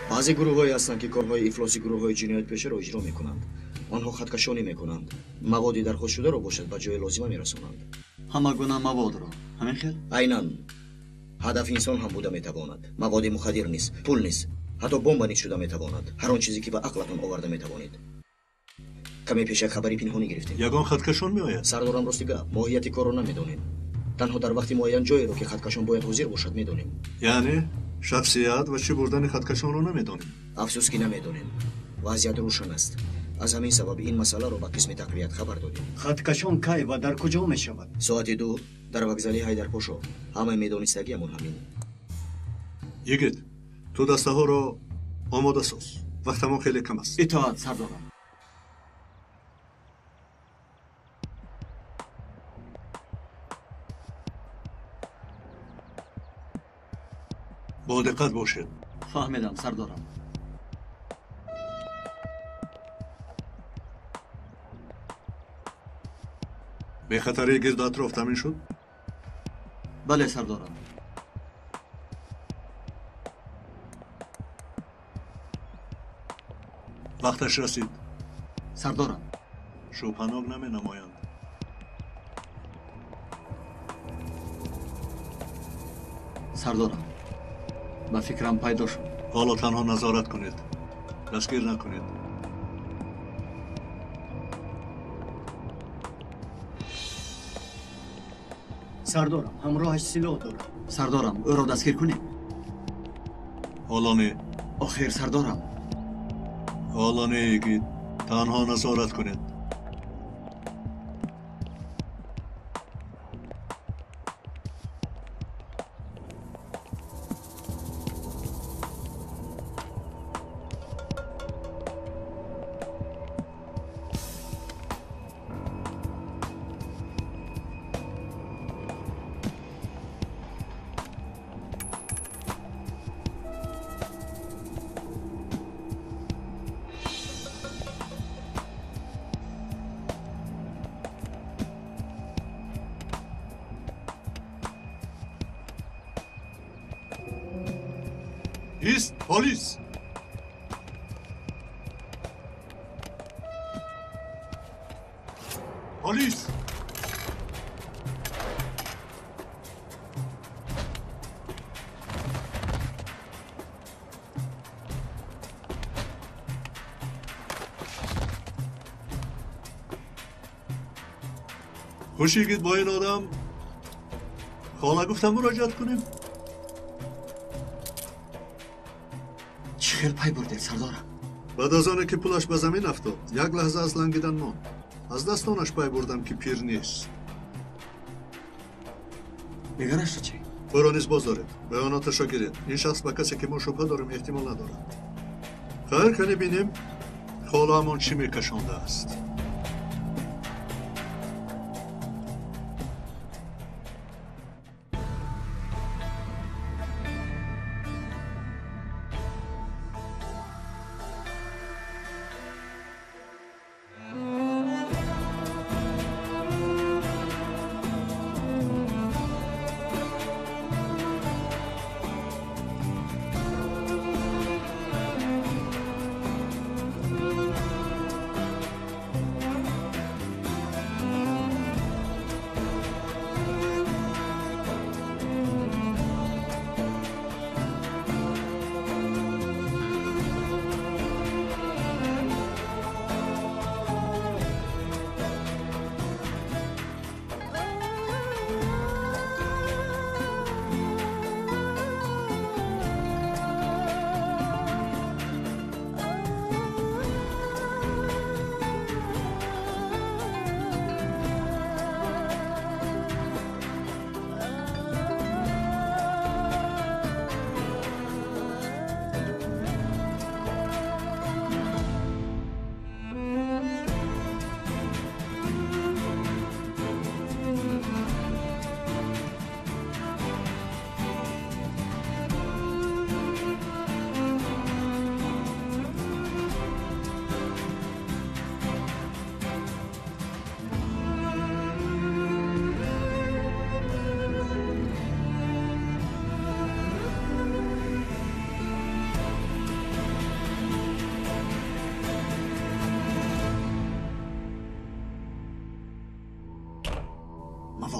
баъзе гурӯҳҳое ҳастанд ки корҳои ифлоси гурӯҳҳои ҷиноятпешаро иҷро мекунанд. онҳо хаткашонӣ мекунанд, маводи дархостшударо бошад ба ҷои лозима мерасонанд. ҳама гуна маводро ҳамин хел? айнан. ҳадаф инсон ҳам буда метавонад. маводи мухаддир низ, пул низ, ҳатто бомба низ шуда метавонад. ҳар он чизе ки ба ақлатон оварда метавонед. каме пеш як хабари пинҳонӣ гирифтем. ягон хаткашон меояд? сардорам рости гап, моҳияти корро намедонем. танҳо дар вақти муайян ҷоеро ки хаткашон бояд ҳозир бошад медонем. яъне шахсият ва чӣ бурдани хаткашонро намедонем? афсус ки намедонем. вазъият рӯшан аст. аз ҳамин сабаб ин масъаларо ба қисми тақвият хабар додем. хаткашон кай ва дар куҷо мешавад? соати 2 дар вокзали ҳайдарпошо. ҳамаи медонистагиамон ҳамин. йигит, ту дастаҳоро омода соз. вақтамон хеле кам аст. итоат сардорам. бо диққат бошед. фаҳмидам сардорам. бехатарии гирду атроф таъмин шуд? бале сардорам. вақташ расид. сардорам. шӯбҳанок наменамоянд. сардорам. ба фикрам пайдо шуд. ҳоло танҳо назорат кунед. дастгир накунед. сардорам, ҳамроҳаш силоҳ дорад. сардорам, ӯро дастгир кунем. ҳоло не. охир сардорам. ҳоло не йигит. танҳо назорат кунед. ایست پلیس. پلیس. خوشیگید با این آدم. حالا گفتم مراجعت کنیم. چی خیل پای بردید سردارم؟ بعد از آنه که پولش به زمین افتاد یک لحظه از لنگیدن ماند. از دستانش پای بردم که پیر نیست. دیگرش چی؟ او را نیز باز دارید. بیاناتش را گیرید. این شخص به کسی که ما شبهه داریم احتمال ندارد. خیر کنی بینیم حالا همون چی میکشانده است.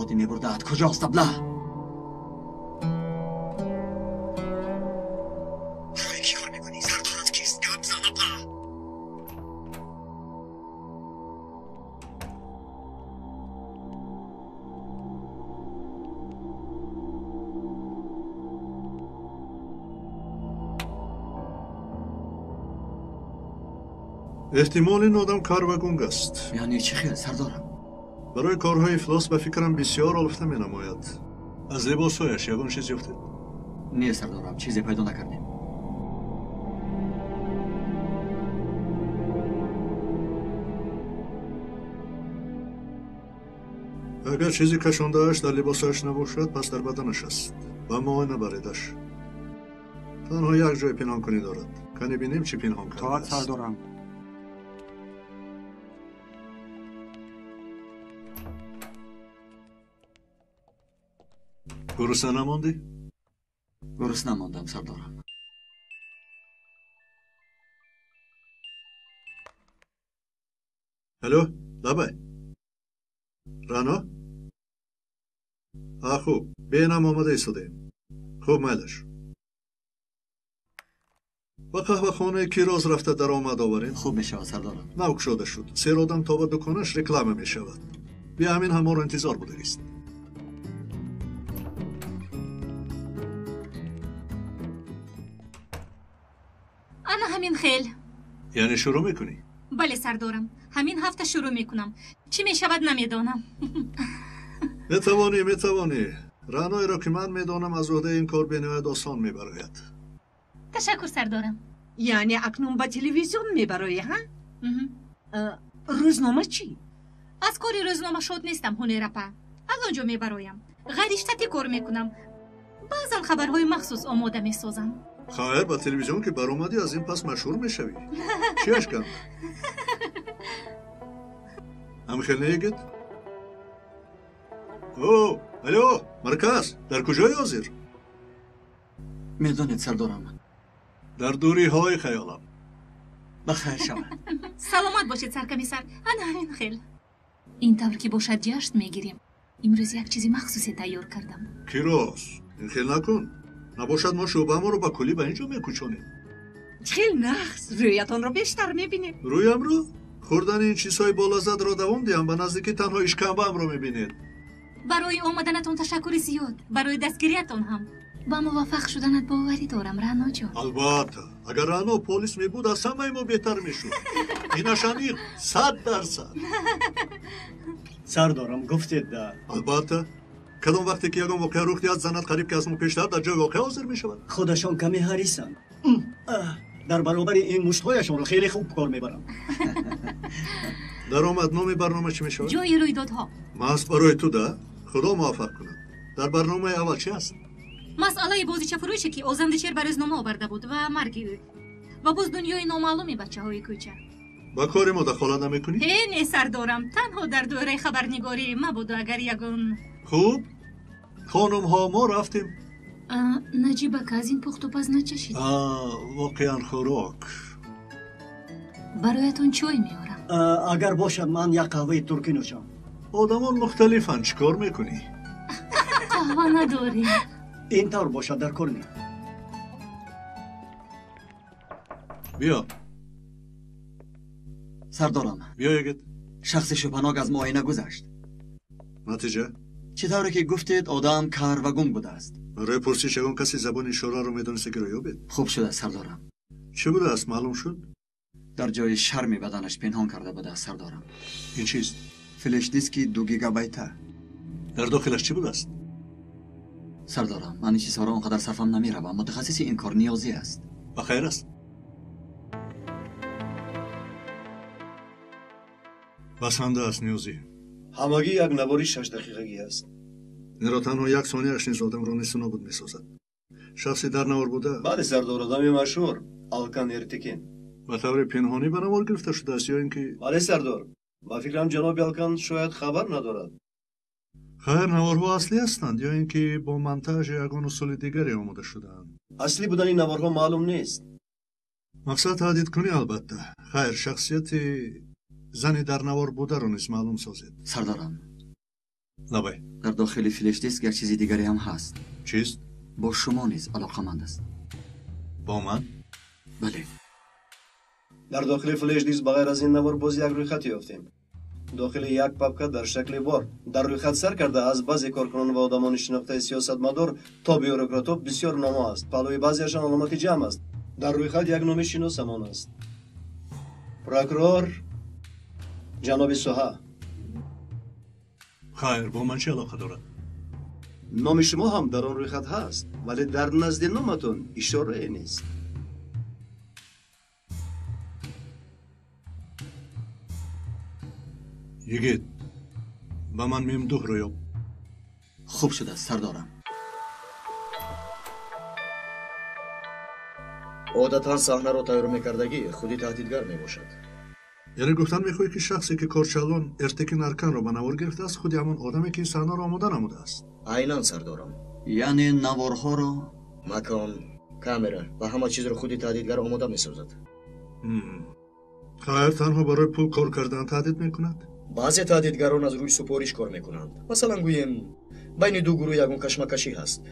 مغادی میبردد کجاست ابله؟ چی کار میکنی؟ سردارت کیست؟ گپ بزن ابله. احتمال این آدم کاروگونگ است. یعنی چی خیل سردارم؟ برای کارهای افلاس به فکرم بسیار آلفته می نماید. از لباسهایش یگان چیز یافتید؟ نه سردارم، چیزی پیدا نکردیم. اگر چیزی کشانده‌اش در لباسهایش نباشد پس در بدنش است و معاینه بریدش. تنها یک جای پنهان کنی دارد. کنی بینیم چی پنهان کرده تاعت است. سردارم. گرسنه نماندی؟ گرسنه نماندم سردارم. الو لبه رانا؟ خوب بینم آمده ایستادیم. خوب میلش و قهوه خانه کیراز رفته در آمد آوریم. خوب میشود سردارم. نوک شده شد. سیر آدم تا به دکانش رکلامه میشود. بیا همین هم ما رو انتظار بودگیست. انا همین خیل. یعنی شروع میکنی؟ بله سردارم، همین هفته شروع میکنم. چی میشود نمیدانم. میتوانی. رانایی را که من میدانم از عهده این کار بنهایت آسان میبراید. تشکر سردارم. یعنی اکنون با تلویزیون میبرایی ها؟ روزنامه چی؟ از کاری روزنامه شد نیستم هنرپا. از آنجا میبرایم. غریشتتی کار میکنم. بعضا خبرهای مخصوص آماده میسازم. خیر با تلویزیون که برآمدی از این پس مشهور میشوی. چیش کن؟ هم خیلی نیگید؟ الو مرکز در کجای حاضر؟ میدانید سردارم. در دوری های خیالم. بخیر شود. سلامت باشید سرکمیسر. انا همین خیل. این طور که باشد جشن میگیریم. امروز یک چیزی مخصوصی تیار کردم. کیراز این خیل نکن. نباشد ما شعبه ما رو با کلی به اینجا میکوچونیم. خیلی نخس رویتان رو بیشتر میبینیم. رویم رو؟ خوردن این چیزهای بالازد را دوام دیم به نزدیکی تنها اشکنبه هم رو میبینید. برای آمدنتون تشکر زیاد. برای دستگیریتون هم. با موفق شدنت باوری دارم رانا جان. البته اگر رانا پلیس میبود از همه ما بهتر میشد. اینش عمیق 100%. سردارم گفتید ده. البته کدام وقتی که یگان واقعه رخ دهد زند قریب که از ما پیشتر در جای واقعه حاضر میشود. خودشان کمی حریصند. در برابر این مشتهایشان رو خیلی خوب کار میبرم. در آمدنامه برنامه چی میشود؟ جای رویدادها. ماست برای تو ده خدا موفق کند. در برنامه اول چی هست؟ مسئله بازیچه فروشی که آزمندچیر بر روزنامه آورده بود و مرگ او و باز دنیای نامعلومی بچه های کوچه. با کار ما دخالت نمیکنی؟ نه سردارم، تنها در دوره خبرنگاری مبود و اگر یگان. خوب خانم ها ما رفتیم. نجیبه که از این پخت و پز نچشید. واقعا خوراک. برایتون چای میارم. اگر باشد من یک قهوه ترکی نوشم. آدمان مختلفن چیکار میکنی؟ قهوه نداری؟ این طور باشد در کار نیم. بیا سردارم بیا یکت. شخص شبهناک از معاینه گذشت. نتیجه؟ چطوره که گفتید آدم کار و گم بوده است. برای پرسش یگان کسی زبان اشاره رو میدونسته که رو یابید. خوب شده سردارم. چه بوده است معلوم شد؟ در جای شرمی بدنش پنهان کرده بوده است سردارم. این چیست؟ فلش دیسکی 2 گیگابایته. در داخلش چی بوده است؟ سردارم من این چیزها را آنقدر صرفم نمیروم. متخصص این کار نیازی است. بخیر است. بسنده است نیازی. همگی یک نواری 6 دقیقگی است. این را تنها 1 ثانیه اش نیز آدم را نیست نابود میسازد. شخصی در نوار بوده؟ بله سردار آدمی مشهور آلکان ارتکین. به طور پنهانی به نوار گرفته شده است یا اینکه؟ بله سردار. با فکرم جناب آلکان شاید خبر ندارد. خیر نوارها اصلی هستند یا اینکه با منتاژ یگان اصول دیگری آماده شده‌اند؟ اصلی بودن این نوارها معلوم نیست. مقصد تهدید کنی البته. خیر شخصیت زنی در نوار بوده رو نیز معلوم سازید. سردارم لبای در داخل فلش دیسک یک چیز دیگری هم هست. چیست؟ با شما نیز علاقمند است. با من؟ بله. در داخل فلش دیسک بغیر از این نوار باز یک رویخط یافتیم. داخل یک پاپکه در شکل بار. در رویخط سر کرده از بعضی کارکنان و آدمان شناخته سیاستمدار تا بیوروکرات‌ها بسیار نامه است. پهلوی بعضیشان علامت جمع است. در رویخط یک نام شناسمان است. پروکورور جناب سوها. خیر، با من چه علاقه دارد؟ نام شما هم در آن رویخط هست، ولی در نزد نامتون اشاره نیست. یگید با من میم دوه رو یاب. خوب شده سردارم. عادتا صحنه رو تیار میکردگی خودی تهدیدگر میباشد. یعنی گفتن میخوای که شخصی که کارچالان ارتکین ارکان رو به نوار گرفته است خودی همون آدمی که این صحنه رو آماده نموده است. عیناً سردارم. یعنی نوارها رو مکان، کامera و همه چیز رو خودی تهدیدگر آماده میسازد. خیر، تنها برای پول کار کردن تهدید میکند؟ بعضی تهدیدگران از روی سپارش کار میکنند. مثلا گوییم بین دو گروه یگون کشمکشی هست.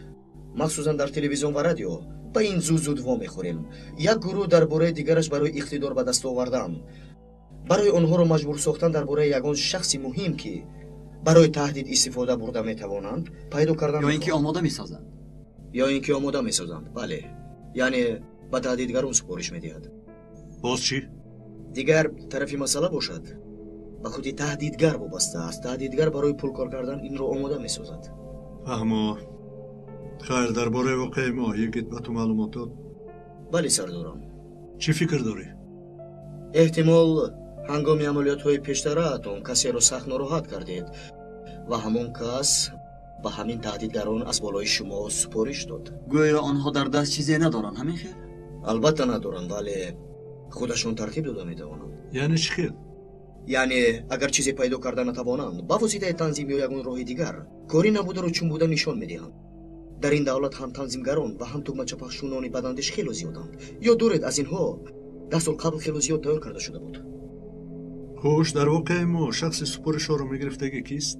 مخصوصا در تلویزیون و رادیو با این زود وا میخوریم. یک گروه درباره دیگرش برای اقتدار به دست آوردن، برای آنها رو مجبور ساختن درباره یگان شخصی مهم که برای تهدید استفاده برده میتوانند پیدا کردن. یا اینکه آماده میسازند. یا اینکه آماده میسازند. بله، یعنی به تهدیدگران سپارش میدهد. باز چی؟ دیگر طرفی مسئله باشد به خودی تهدیدگر وابسته است. تهدیدگر برای پول کار کردن این رو آماده میسازد. اما خیر، درباره واقع ما یکیت به تو معلومات داد؟ بله سردارم. چی فکر داری؟ احتمال هنگام عملیات های پیشتراتون کسی رو سخت ناراحت کردید و همون کس به همین تهدیدگران از بالای شما سپارش داد. گویا آنها در دست چیزی ندارن، همین خیر؟ البته ندارن، ولی خودشون ترتیب داده میتوانند. یعنی چی خیل؟ یعنی اگر چیزی پیدا کرده نتوانند با واسطه تنظیم یا یگون راه دیگر کاری نبوده رو چون بوده نشان میدهند. در این دولت هم تنظیمگران و هم تهمت پخشونان بداندیش خیلی زیادند. یا دورید از اینها 10 سال قبل خیلی زیاد تیار کرده شده بود. خوش، در واقع ما شخص سپارش ها رو میگرفتگی کیست؟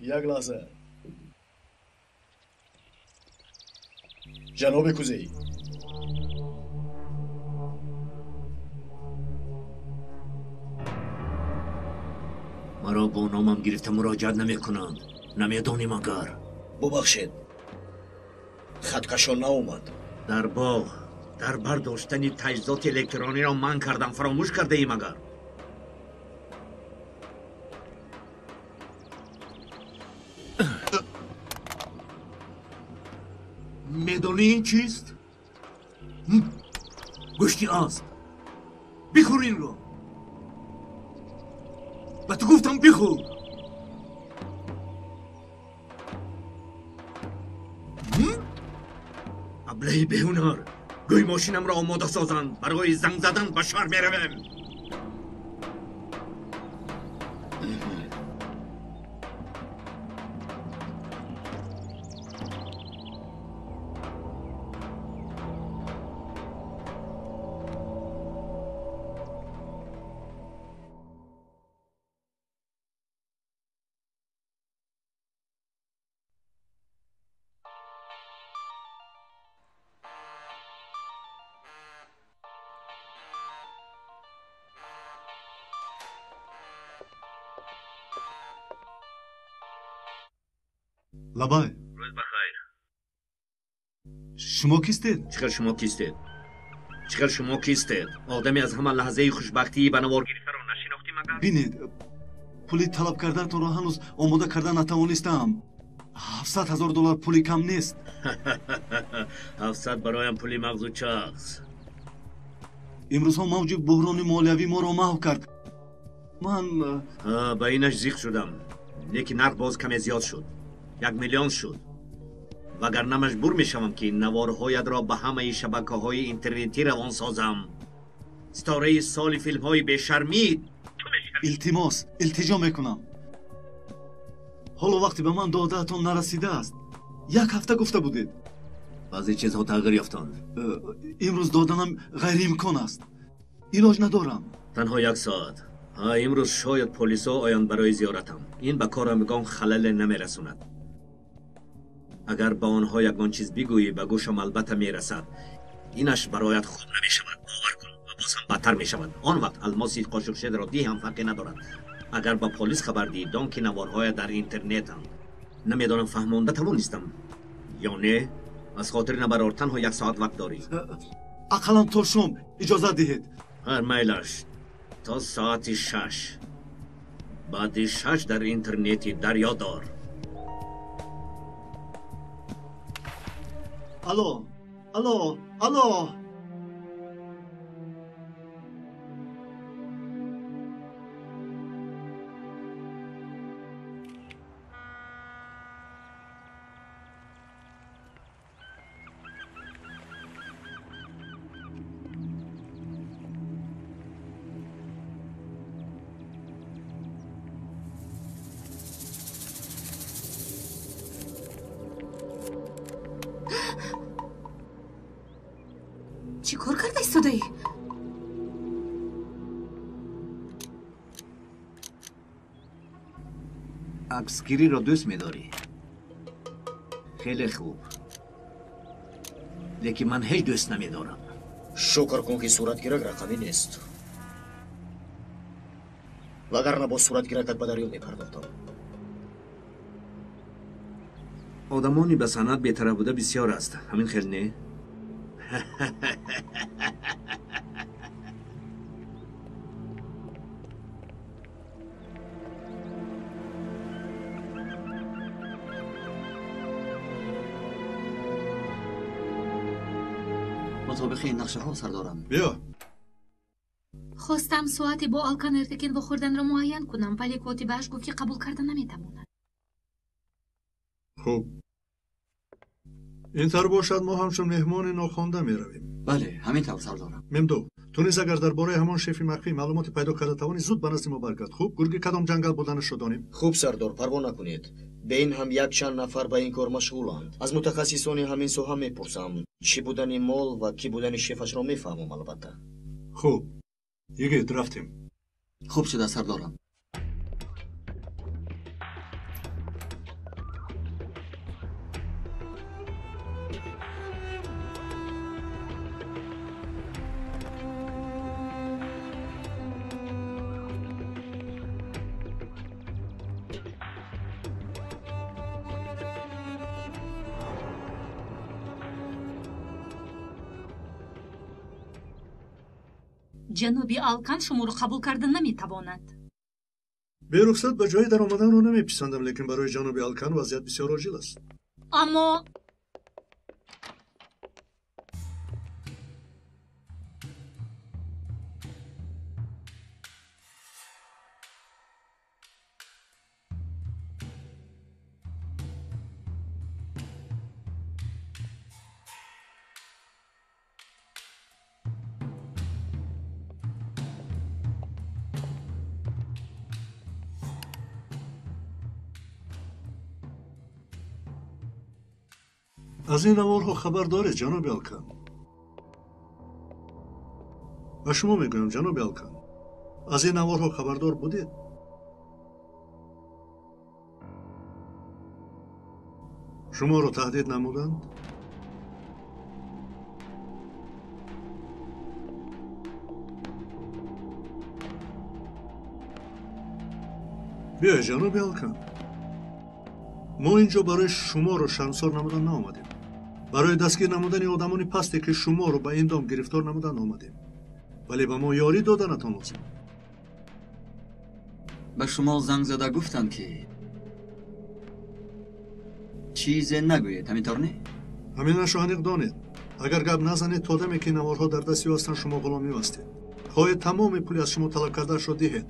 یک لحظه. جناب کوزه‌ای، مرا با نامم گرفته مراجعت نمی کنند. نمیدانیم اگر. ببخشید، خطکشان ناومد. در باغ در برداشتن تجهیزات الکترونی را من کردم، فراموش کرده ایم اگر. میدانی این چیست؟ گوشتی اسب. بخور این رو. و تو گفتم بخور. ابله بهونر، گوی ماشینم را آماده سازند. برای زنگ زدن به شهر میرویم. لبای روز بخیر. شما کیستید؟ چقدر شما کیستید؟ چقدر شما کیستید؟ آدمی از همان لحظه خوشبختی به نوار گرفته را نشناختیم اگر؟ بینید، پولی طلب کردنتون را هنوز آماده کردن نتوانستم. 700,000 دلار پولی کم نیست. 700 برایم پولی مغزو چاقس. امروز ها موج بحران مالیوی ما را محو کرد. من به اینش زیق شدم. لیکن نرخ باز کمی زیاد شد. 1 میلیون شد. وگرنه مجبور میشوم که نوارهایت را به همه شبکه‌های اینترنتی روان سازم. ستاره سال فیلم‌های بی‌شرمی. التماس، التجا میکنم. حالا وقتی به من دادهتون نرسیده است. 1 هفته گفته بودید. بعضی چیزها تغییر یافتند. امروز دادنم غیر امکان است. илоҷ надорам. танҳо 1 соат. имрӯз шояд полисо оянд барои зиёратам. ин ба корамгон халале намерасонад. агар ба онҳо ягон чиз бигӯӣ ба гӯшам албатта мерасад. инаш бароят хуб намешавад. бовар кун ва боз ҳам бадтар мешавад. он вақт алмоси қошуқшедро дӣ ҳам фарқе надорад. агар ба полис хабар диҳӣ дон ки наворҳоя дар интернетанд. намедонам фаҳмонда тавонистам ё не. аз хотири набарор танҳо 1 соат вақт дорӣ. ақаллан то шом иҷозат диҳед. ҳар майлаш то соати 6. баъди 6 дар интернети дарё дор. алло алло алло. чӣ кор карда истодаӣ? аксгириро дӯст медорӣ? хеле хуб. лекин ман ҳеҷ дӯст намедорам. шукр кун ки суратгирак рақамӣ нест. вагарна бо суратгиракат ба дарё мепардохтам. одамони ба санъат бетарaf буда бисёр аст. ҳамин хел не? мутобиқи ин нақшаҳо сардорам. биё. хостам соати бо алкан эртекен вохӯрданро муайян кунам, вале котибааш гуфт ки қабул карда наметавонад. хуб. ин тар бошад мо ҳамчун меҳмони нохонда меравем. бале, ҳамин тавр сардорам. мемдӯ, ту низ агар дар бораи ҳамон шефи махфӣ маълумоте пайдо карда тавонӣ, зуд ба назди мо баргард. хуб, гурги кадом ҷангал буданашро донем. хуб сардор, парво накунед. бе ин ҳам як чанд нафар ба ин кор машғуланд. аз мутахассисони ҳамин соҳа мепурсам. чӣ будани мол ва кӣ будани шефашро мефаҳмам албатта. хуб, йигит рафтем. хуб шуда сардорам. ҷаноби алкан шуморо қабул карда наметавонад. берухсат ба ҷои даромаданро намеписандам, лекин барои ҷаноби алкан вазъият бисёр оҷил аст. аммо аз ин наворҳо хабар доред, ҷаноби алкан? ба шумо мегӯям, ҷаноби алкан, аз ин наворҳо хабардор будед? шуморо таҳдид намуданд? биёед, ҷаноби алкан, мо инҷо барои шуморо шармсор намудан наомадем. барои дастгир намудани одамони пасте ки шуморо ба ин дом гирифтор намудан омадем. вале ба мо ёрӣ доданатон лозим. ба шумо занг зада гуфтанд ки чизе нагӯед, ҳаминтор не? ҳаминашро аниқ донед. агар гап назанед, то даме ки наворҳо дар дасти ӯ ҳастанд, шумо ғулом мевастед. хоҳед тамоми пули аз шумо талаб кардаашро диҳед.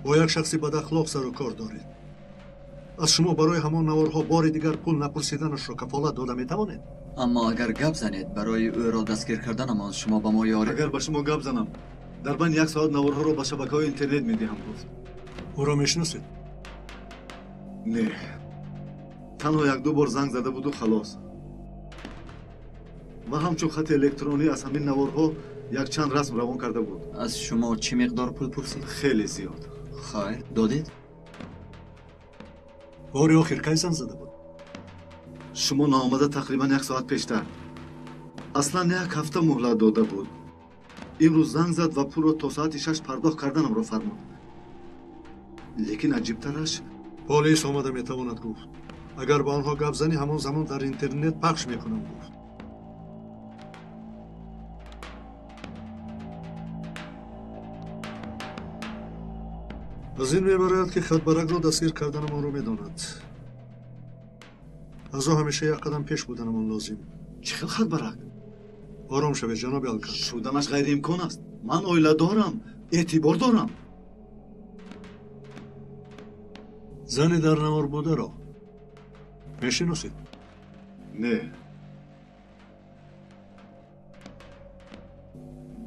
бо як шахси бадахлоқ сару кор доред. аз шумо барои ҳамон наворҳо бори дигар пул напурсиданашро кафолат дода метавонед? аммо агар гап занед барои ӯро дастгир карданамон, шумо ба мо ёрӣ. агар ба шумо гап занам, дар байни 1 соат наворҳоро ба шабакаҳои интернет медиҳам гуфт. ӯро мешиносед? не, танҳо 1-2 бор занг зада буду халос. ва ҳамчун хати электронӣ аз ҳамин наворҳо یک چند رسم روان کرده بود. از شما چه مقدار پول پرسید؟ خیلی زیاد. خیر دادید؟ باری آخر کی زنگ زده بود؟ شما نامده تقریبا 1 ساعت پیشتر. اصلا 1 هفته مهلت داده بود. امروز زنگ زد و پول را تا ساعت 6 پرداخت کردنم را فرمود. لیکن عجیبترش پلیس آمده میتواند گفت اگر با آنها گپ زنی همان زمان در اینترنت پخش میکنم گفت. از این میبرد که خطبرک را دستگیر کردنمان را میداند. از او همیشه 1 قدم پیش بودنمان لازم. چه خیل خطبرک؟ آرام شوید جناب الکن. شدنش غیر امکان است. من اویله دارم، اعتبار دارم. زنی در نوار بوده را میشناسید؟ نه.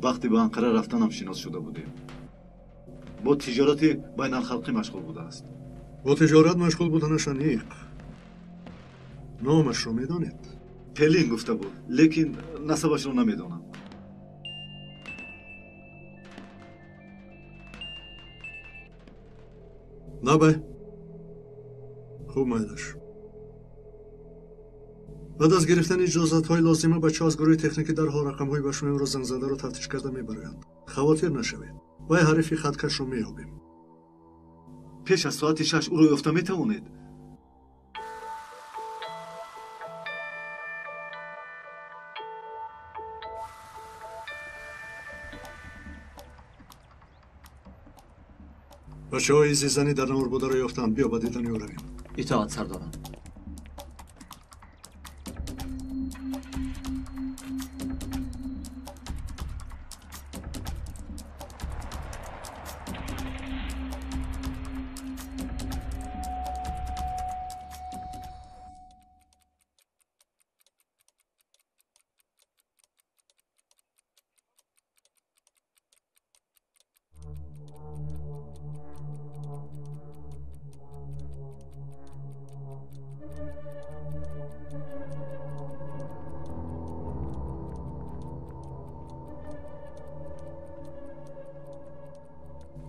وقتی به انقره رفتنم شناس شده بودیم. با تجارت بین الخلقی مشغول بوده است. با تجارت مشغول بودنش نیق. نامش را میدانید؟ پلین گفته بود، لیکن نسبش را نمیدانم. نبه خوب میدش. بعد از گرفتن اجازت های لازمه بچه از گروه تکنیکی در حال رقم های بشمه را زنگ زده را تفتیش کرده میبرند. خواطر نشوید. وای حریفی خطکش را میابیم. پیش از ساعت 6 او را یافته میتوانید. بچه های زیزنی در نور بوده را یافتند. بیا با دیدن او رویم. اطاعت سردارم.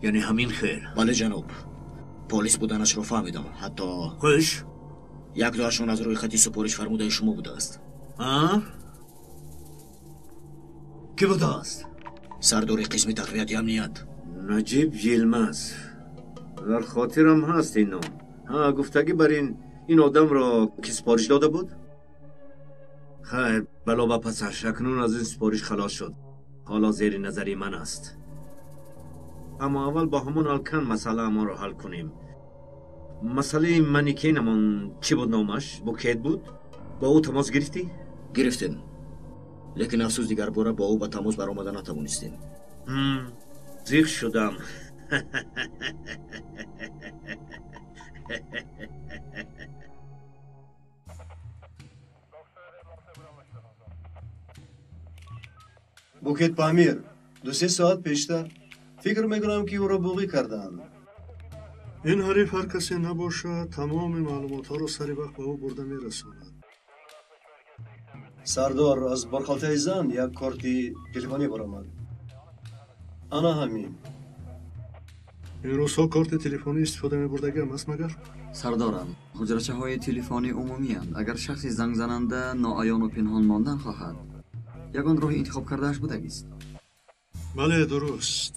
یعنی همین خیر؟ بله جناب. پلیس بودنش رو فهمیدم. حتی خوش؟ 1-2 از روی خطی سپارش فرموده شما بوده است. کی بوده است؟ سردار قسم تقویت امنیت نجیب یلمز. در خاطرم هست این نام. گفتگی بر این آدم را که سپارش داده بود؟ خیر بلا با پسش اکنون از این سپارش خلاص شد. حالا زیر نظری من است. اما اول با همون الکن مسئله ما رو حل کنیم. مسئله منیکینمون چی بود نامش؟ بوکیت بود؟ با او تماس گرفتی؟ گرفتیم. لیکن افسوس دیگر باره با او به تماس برآمده نتوانستیم. زیغ شدم. بوکیت پامیر 2-3 ساعت پیشتر فکر میکنم که او را بوغی کردند. این حریف هر کسی نباشه تمام معلومات ها رو سری وقت به او برده میرساند. سردار از برخالته زن یک کارتی تلفنی برآمد. انا همین. این روزها کارت تلفنی استفاده میبردگی هم است مگر؟ سردارم حجرچه های تلفنی عمومی هستند. اگر شخصی زنگ زننده ناعیان و پنهان ماندن خواهد یگان راه انتخاب کردهش بودگی است. بله درست.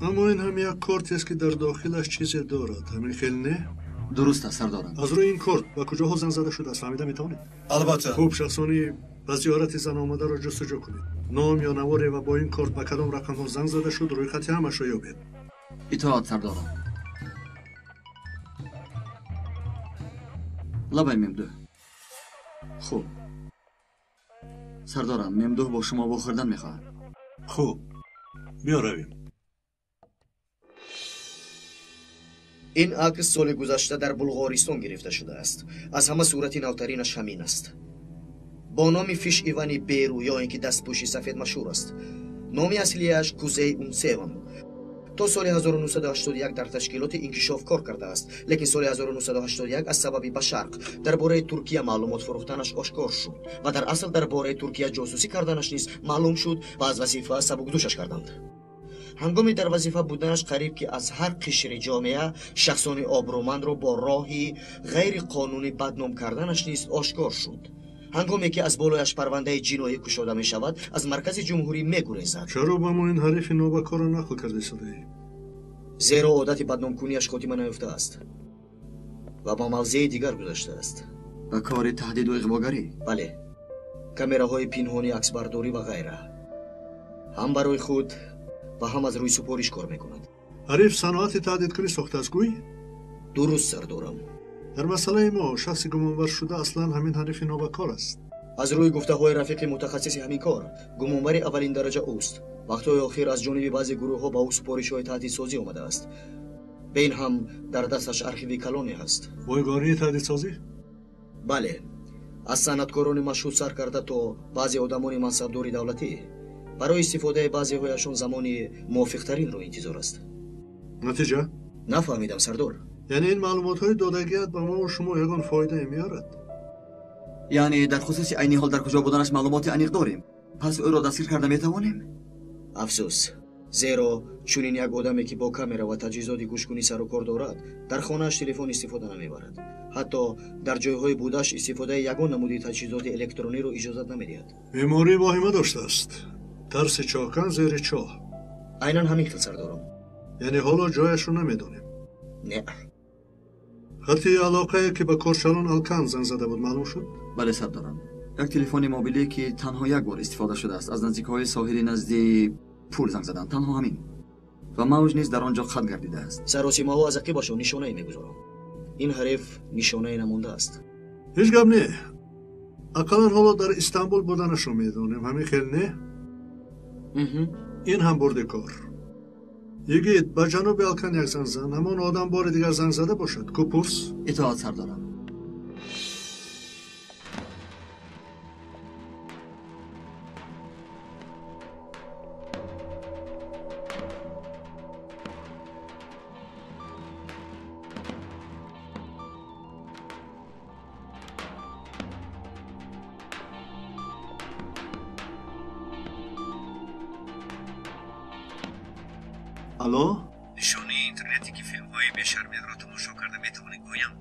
اما این هم یک کارتی است که در داخلش چیزی دارد. همین خیلی نه؟ درست است سردارم. از روی این کارت به کجاها زنگ زده شده است فهمیده میتونید؟ البته. خوب شخصانی و زیارت زن آمده را جستجو کنید. نام یا نواری و با این کارت به کدام رقم ها زنگ زده شد روی خطی همش را یابید. اطاعت سردارم. لبای ممدوح. خوب سردارم ممدوح با شما بخوردن میخواهد. خوب بیا رویم. این عکس سال گذشته در بلغارستان گرفته شده است. از همه صورت نوترینش همین است. با نام فیش ایوانی بیرو یا اینکه دستپوشی سفید مشهور است. نام اصلیش کوزی اونسیوان. то соли 1981 дар ташкилоти инкишоф кор кардааст, лекин соли 1981 аз сабаби ба шарқ дар бораи Туркия маълумот фурӯхтанаш ошкор шуд ва дар асл дар бораи Туркия ҷосусӣ карданаш низ маълум шуд ва аз вазифа сабукдӯшаш карданд. ҳангоми дар вазифа буданаш қариб ки аз ҳар қишри ҷомеа шахсони обрӯмандро бо роҳи ғайриқонунӣ бадном карданаш низ ошкор шуд. ҳангоме ки аз болояш парвандаи ҷиноӣ кушода мешавад, аз маркази ҷумҳурӣ мегурезад. чаро ба мо ин ҳарифи новакорро нақл карда истодаӣ? зеро одати бадномкунияш хотима наёфтааст ва ба мавзеи дигар гузаштааст. ба кори таҳдиду иғвогарӣ? бале, камераҳои пинҳони аксбардорӣ ва ғайра. ҳам барои худ ва ҳам аз рӯи супориш кор мекунад. ҳариф саноати таҳдидкунӣ сохтааст гӯй? дуруст сардорам. дар масъалаи мо шахси гумонбаршуда аслан ҳамин ҳарифи новакор аст. аз рӯи гуфтаҳои рафиқи мутахассиси ҳамин кор, гумонбари аввалин дараҷа ӯст. вақтҳои охир аз ҷониби баъзе гурӯҳҳо ба ӯ супоришҳои таҳдидсозӣ омадааст. ба ин ҳам дар дасташ архиви калоне ҳаст. войгонии таҳдидсозӣ? бале, аз санъаткорони машҳур сар карда то баъзе одамони мансабдори давлатӣ барои истифодаи баъзеҳояшон замони мувофиқтаринро интизор аст. натиҷа? нафаҳмидам сардор. яъне ин маълумотҳои додагиат ба мову шумо ягон фоидае меорад? яъне дар хусуси айни ҳол дар куҷо буданаш маълумоти аниқ дорем, пас ӯро дастгир карда метавонем? афсӯс, зеро чунин як одаме ки бо камера ва таҷҳизоти гӯшкунӣ сару кор дорад, дар хонааш телефон истифода намебарад. ҳатто дар ҷойҳои будаш истифодаи ягон намуди таҷҳизоти электрониро иҷозат намедиҳад. бемории воҳима доштааст. тарси чохкан зери чоҳ. айнан ҳамин хел сардорам. яъне ҳоло ҷояшро намедонем? не. хати алоқае ки ба корчалон алкан занг зада буд маълум шуд? бале сардорам, як телефони мобилие ки танҳо як бор истифода шудааст аз наздикҳои соҳили назди пул занг задан, танҳо ҳамин. ва мавҷ низ дар он ҷо қад гардидааст. саросимаҳо аз ақибашон нишонае мегузорам. ин ҳариф нишонае намондааст. ҳеҷ гап не. ақаллан ҳоло дар истанбул буданашро медонем, ҳамин хел не? ин ҳам бурди кор. یگید با جنوب الکن یک زن زن همون آدم بار دیگر زنگ زده باشد کپوس اطاعت سردارم. الو؟ نشانه اینترنتی که فیلم های بی‌شرمید را تماشا کرده میتوانی گویم؟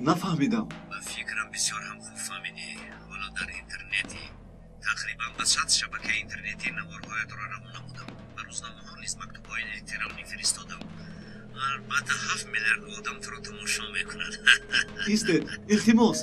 نفهمیدم. و فکرم بسیار هم خوب فهمیدی. حالا در اینترنتی تقریبا به 100 شبکه اینترنتی نوارهایت را روانه بودم. و روزنامه ها نیز مکتوب‌های احترام میفرستادم. البته 7 میلیارد آدم تو را تماشا میکنند. ایستید. التماس.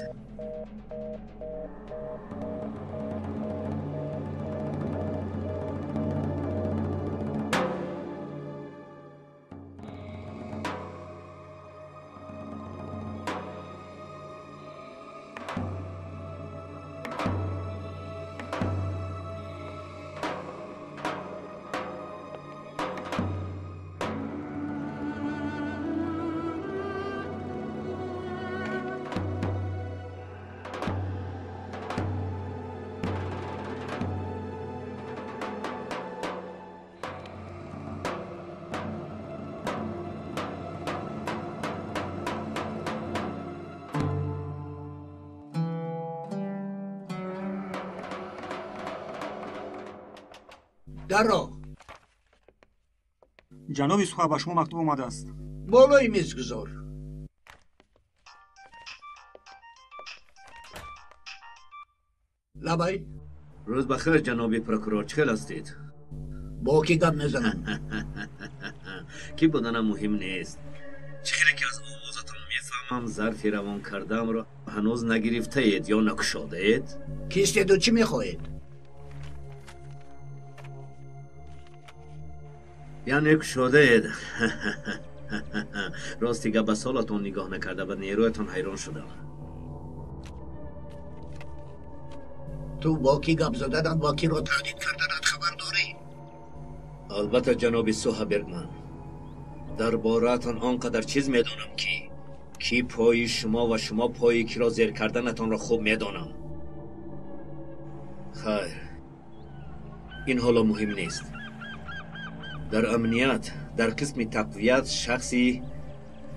در راه جناب یوسف به شما مکتوب اومده است. بالای میز گذار. لبای روز بخیر جناب پروکورور، چخیل هستید؟ با کی گپ میزنم؟ کی بودنم مهم نیست. چخیلی که از آوازتان میفهمم ظرفی روان کردم را هنوز نگرفته اید یا نکشاده اید؟ کیستید و چی میخواهید؟ یعنی کشاده اید. راستیگه به سالتان نگاه نکرده و نیرویتان حیران شدم. تو با کی گپ زدن با کی رو تهدید کردنت خبر داری؟ البته جناب سوها برگمن، در باره‌تان آنقدر چیز میدانم که کی پای شما و شما پای کی را زیر کردنتان را خوب میدانم. خیر، این حالا مهم نیست. در امنیت در قسم تقویت شخصی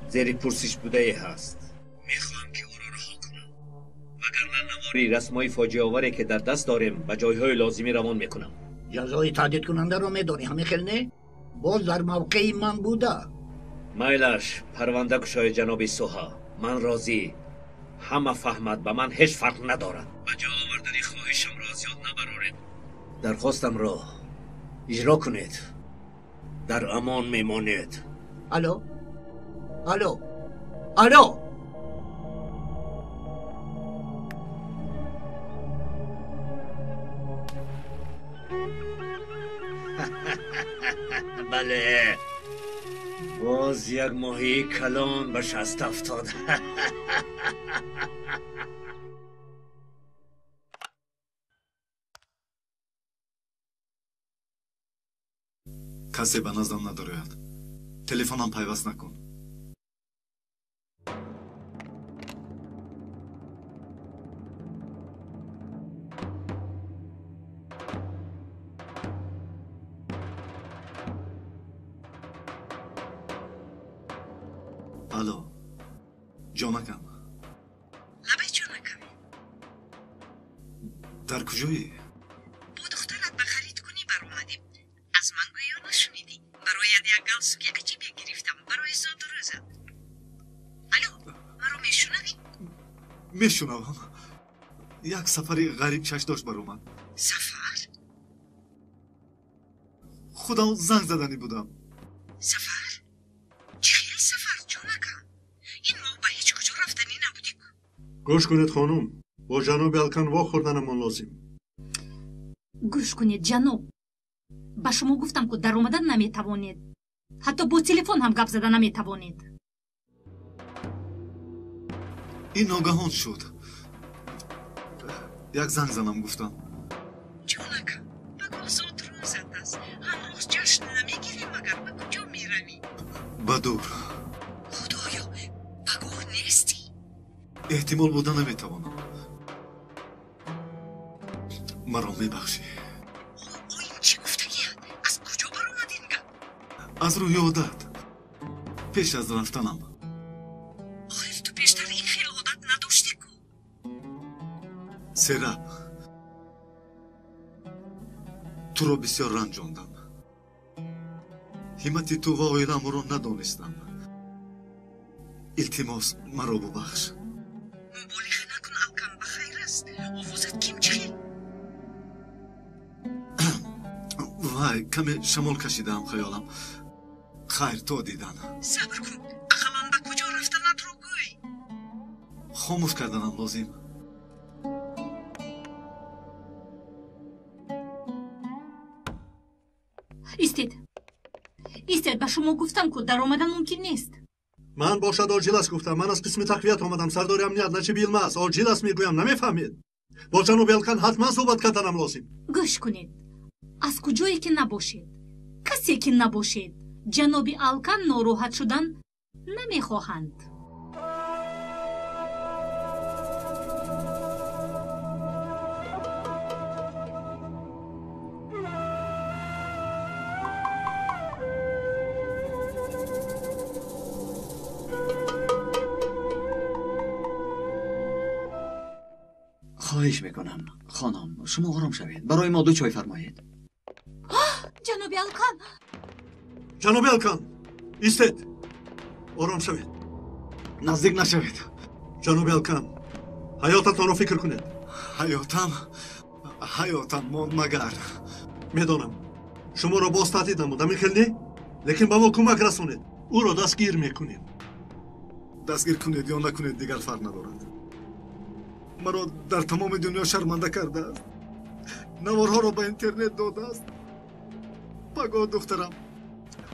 زیر پرسش بوده هست. میخوام که او را رها کنم وگرنه نواری رسمای فاجعه آوری که در دست داریم به جایهای لازمی روان میکنم. جزای تهدید کننده رو میدونی همین خیلی نه؟ باز در موقع من بوده. مایلش پرونده کشای جناب سوها. من راضی. همه فهمد به من هیچ فرق ندارد. به جا آوردنی خواهشم را زیاد نبرارید. درخواستم را اجرا کنید. در امان میمانید. الو الو الو بله باز یک ماهی کلان به شست افتاد. کسی به نزدم ندارد. تلفنم پیوست نکن. الو جانکم. لبه جانکم در کجایی؟ با دخترت به خرید کنی بر اومدیم. از من گویا نشنیدی. برایت یک گالسوک عجیبی گرفتم برای زاد روزت. الو مرا میشنوی؟ میشنوم. یک سفری غریب چش داشت بر اومد. سفر؟ خودم زنگ زدنی بودم. سفر؟ چه سفر جانکم؟ این ما به هیچ کجا رفتنی نبودیم. گوش کنید خانم، با جناب الکن وا خوردنمان لازم. گوش کنید جناب، با شما گفتم که در اومدن نمیتوانید. حتی با تلفن هم گپ زدن نمیتوانید. این ناگهان شد. یک زنگ زنم گفتم. جانکم بگو زود روزت است. هنوز جشن نمیگیری مگر به کجا میروی؟ بدور. خدایا بگو نیستی؟ احتمال بوده نمیتوانم. مرا میبخشی. این چی گفتگیه؟ از کجا بر اومدین گپ؟ از روی عادت. پیش از رفتنم. آخر تو پیشتر این خیلی عادت نداشتی کو؟ سراب تو را بسیار رنجاندم. همتی تو و اویلم را ندانستم. التماس مرا ببخش. مبالغه نکن الکن بخیر است. آوازت کم چخیل. وای کمی شمال کشیدم خیالم. خیر تو دیدن. صبر کن. اقلا به کجا رفتنت رو گوی. خاموش کردنم لازم. ایستید به شما گفتم که در آمدن ممکن نیست. من باشد آجیلس گفتم. من از قسم تقویت آمدم. سردار امنیت نچه بیلماس آجیلس میگویم نمیفهمید. با جناب الکن حتما صحبت کردنم لازم. گوش کنید. از کجایی که نباشید، کسی که نباشید، جناب الکن ناراحت شدن نمیخواهند. خواهش میکنم خانم شما آرام شوید. برای ما دو چای فرمایید. جناب الکن. جناب الکن ایستید. آرام شوید. نزدیک نشوید. جناب الکن حیاتتان را فکر کنید. حیاتم ماند مگر. میدانم شما را باز تهدید نمودم میخیلی، لیکن به ما کمک رسونید. او را دستگیر میکنیم. دستگیر کنید یا نکنید دیگر فرق ندارد. مرا در تمام دنیا شرمنده کرده است. نوارها را به اینترنت داده است. بگاه دخترم،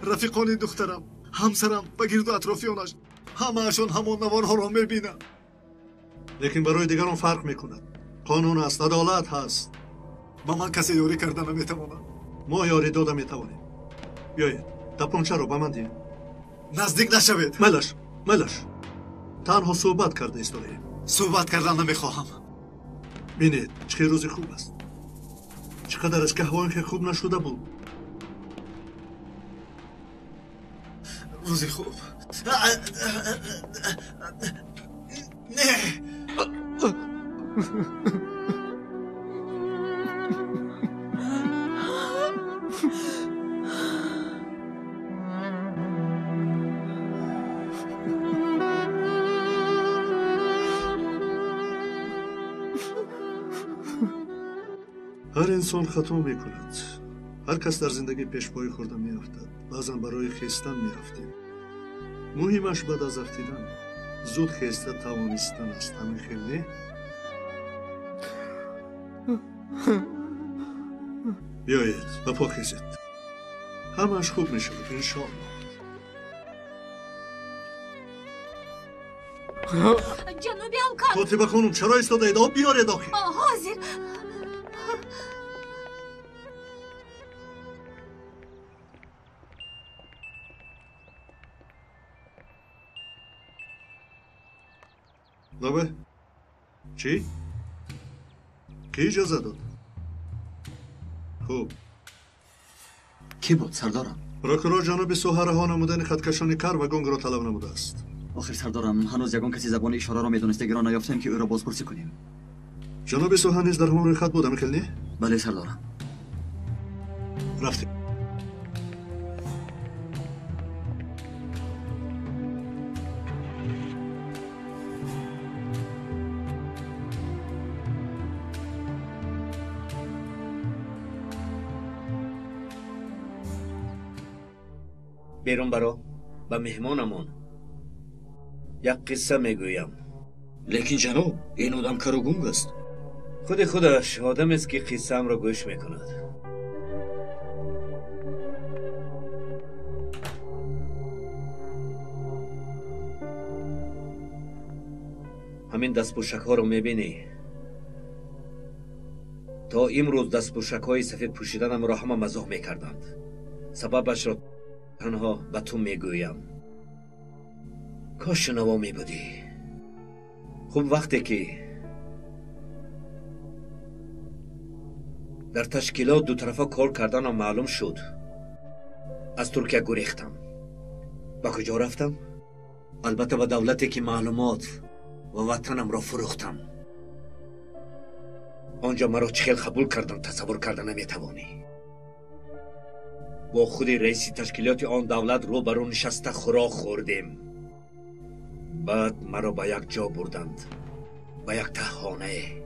رفیقان دخترم، همسرم و گرد و اطرافیانش همه‌شان همان نوارها را میبینند. لیکن برای دیگران فرق میکند. قانون است، عدالت هست. با من کسی یاری کرده نمیتواند. ما یاری داده میتوانیم. بیایید تپانچه را به من دهید. نزدیک نشوید. ملش تنها صحبت کرده ایستادیم. صحبت کردن نمیخواهم. بینید چه روزی خوب است. چقدر از که هوای خوب نشده بود. روزی خوب. هر انسان خطا میکند. هر کس در زندگی پیشپای خورده میافتد. بعضا برای خیستن میرفتیم. مهمش بعد از رفتن زود خیسته توانستن است. همین خیلی نه؟ بیایید و پا خیزید. همش خوب میشود انشاءالله. جنوبی آلکان فاطمه خانم چرا ایستاده اید؟ آب بیاره داخل. حاضر. لابه چی؟ کی اجازه داد؟ خوب کی بود سردارم؟ پروکورور جناب سوهر ها نمودن خطکشانی کار و گنگ را طلب نموده است. آخر سردارم هنوز یگان کسی زبان اشاره را میدونسته گرا نیافتیم که او را بازپرسی کنیم. جناب سوهر نیز در همون خط بودم کلی؟ بله سردارم. رفتیم. بیرون برو با مهمانمون یک قصه میگویم. لیکن جناب این آدم کر و گنگ است. خودش آدم است که قصه‌ام را گوش میکند. همین دستپوشک ها رو میبینی؟ تا امروز دستپوشک های سفید پوشیدنم را همه مزاح میکردند. سببش را تنها به تو میگویم. کاش شنوا میبودی. خب وقتی که در تشکیلات دو طرفه کار کردنم معلوم شد از ترکیه گریختم. با کجا رفتم؟ البته به دولتی که معلومات و وطنم را فروختم. آنجا مرا چخیل قبول کردن تصور کردن نمیتوانی. با خود رئیس تشکیلات آن دولت رو برو نشسته خوراک خوردیم. بعد مرا به یک جا بردند، به یک تهخانه.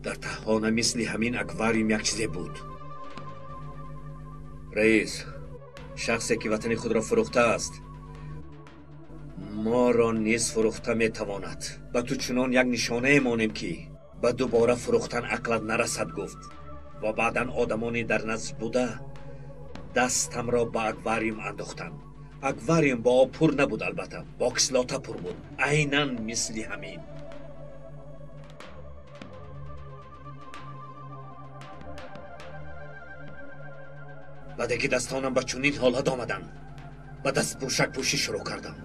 در تهخانه مثل همین اکواریوم یک چیزی بود. رئیس، شخصی که وطن خود را فروخته است ما را نیز فروخته میتواند. به تو چنان یک نشانه مانیم که به دوباره فروختن عقلت نرسد گفت. و بعدا آدمانی در نزد بوده دستم را به اکواریوم انداختن. اکواریوم با آب پر نبود، البته با کسلاته پر بود، عیناً مثل همین. بعد که دستانم به چنین حالت آمدن به دست پوشک پوشی شروع کردم.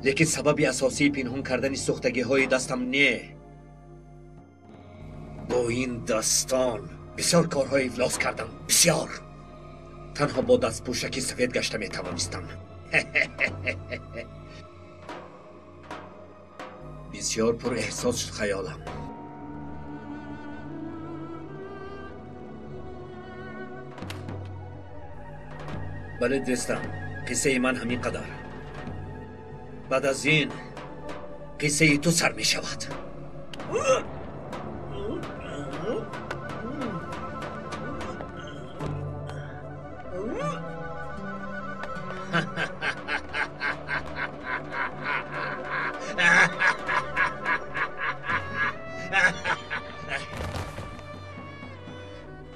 لیکن سبب اساسی پنهان کردن سوختگی های دستم نه. با این دستان بسیار کارهای افلاس کردم، بسیار. تنها با دست پوشکی سفید گشته می توانستم. بسیار پر احساس شد خیالم. بله دوستم، قصه من همین قدر. بعد از این قصه تو سر می شود.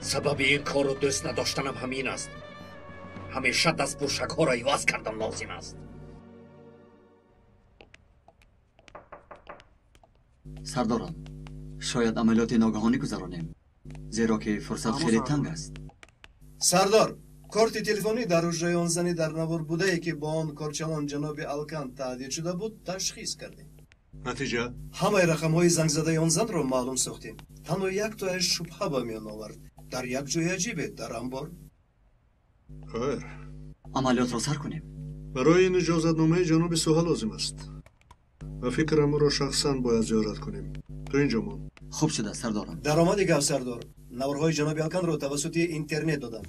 سبب این کار رو دوست نداشتنم همین است. همیشه دست پوشک ها را عوض کردن لازم است. سردارم، شاید عملیات ناگهانی گذرانیم، زیرا که فرصت خیلی تنگ است. سردار، کارت تلفنی در حجره آنزنی در نوار بوده ای که با آن کارچلان جناب الکان تهدید شده بود تشخیص کردیم. نتیجه؟ همه رقم های زنگ زده آن زن را معلوم ساختیم. تنها یک تایش شبهه به میان آورد. در یک جای عجیبه در انبار. خیر. عملیات را سر کنیم. برای این اجازتنامه جناب سوها لازم است و فکرم او را شخصا باید زیارت کنیم. تو اینجا مان. خوب شده سردارم. даромади гап сардор наворҳои ҷаноби алканро тавассути интернет додам.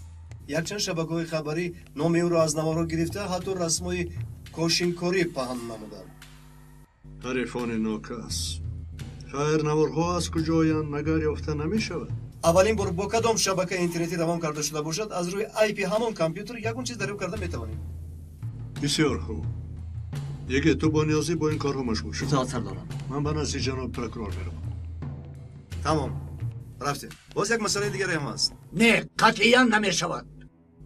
якчанд шабакаҳои хабарӣ номи ӯро аз наворҳо гирифта ҳатто расмои кошинкорӣ паҳн намуданд. حریفان ناکس. خیر наворҳо аз куҷоянд магар ёфта намешавад? аввалин бор бо кадом шабакаи интернетӣ равон карда шуда бошад аз рӯи IP ҳамон компютер ягон чиз дарёфт карда метавонем. بسیار خوب. دیگه تو با نیازی با این کارها مشغول شد. اطاعت سردارم. من به نزد جناب پرکرور میرم. تمام. رفتیم. باز یک مسئله دیگری هم هست. نه قطعا نمیشود.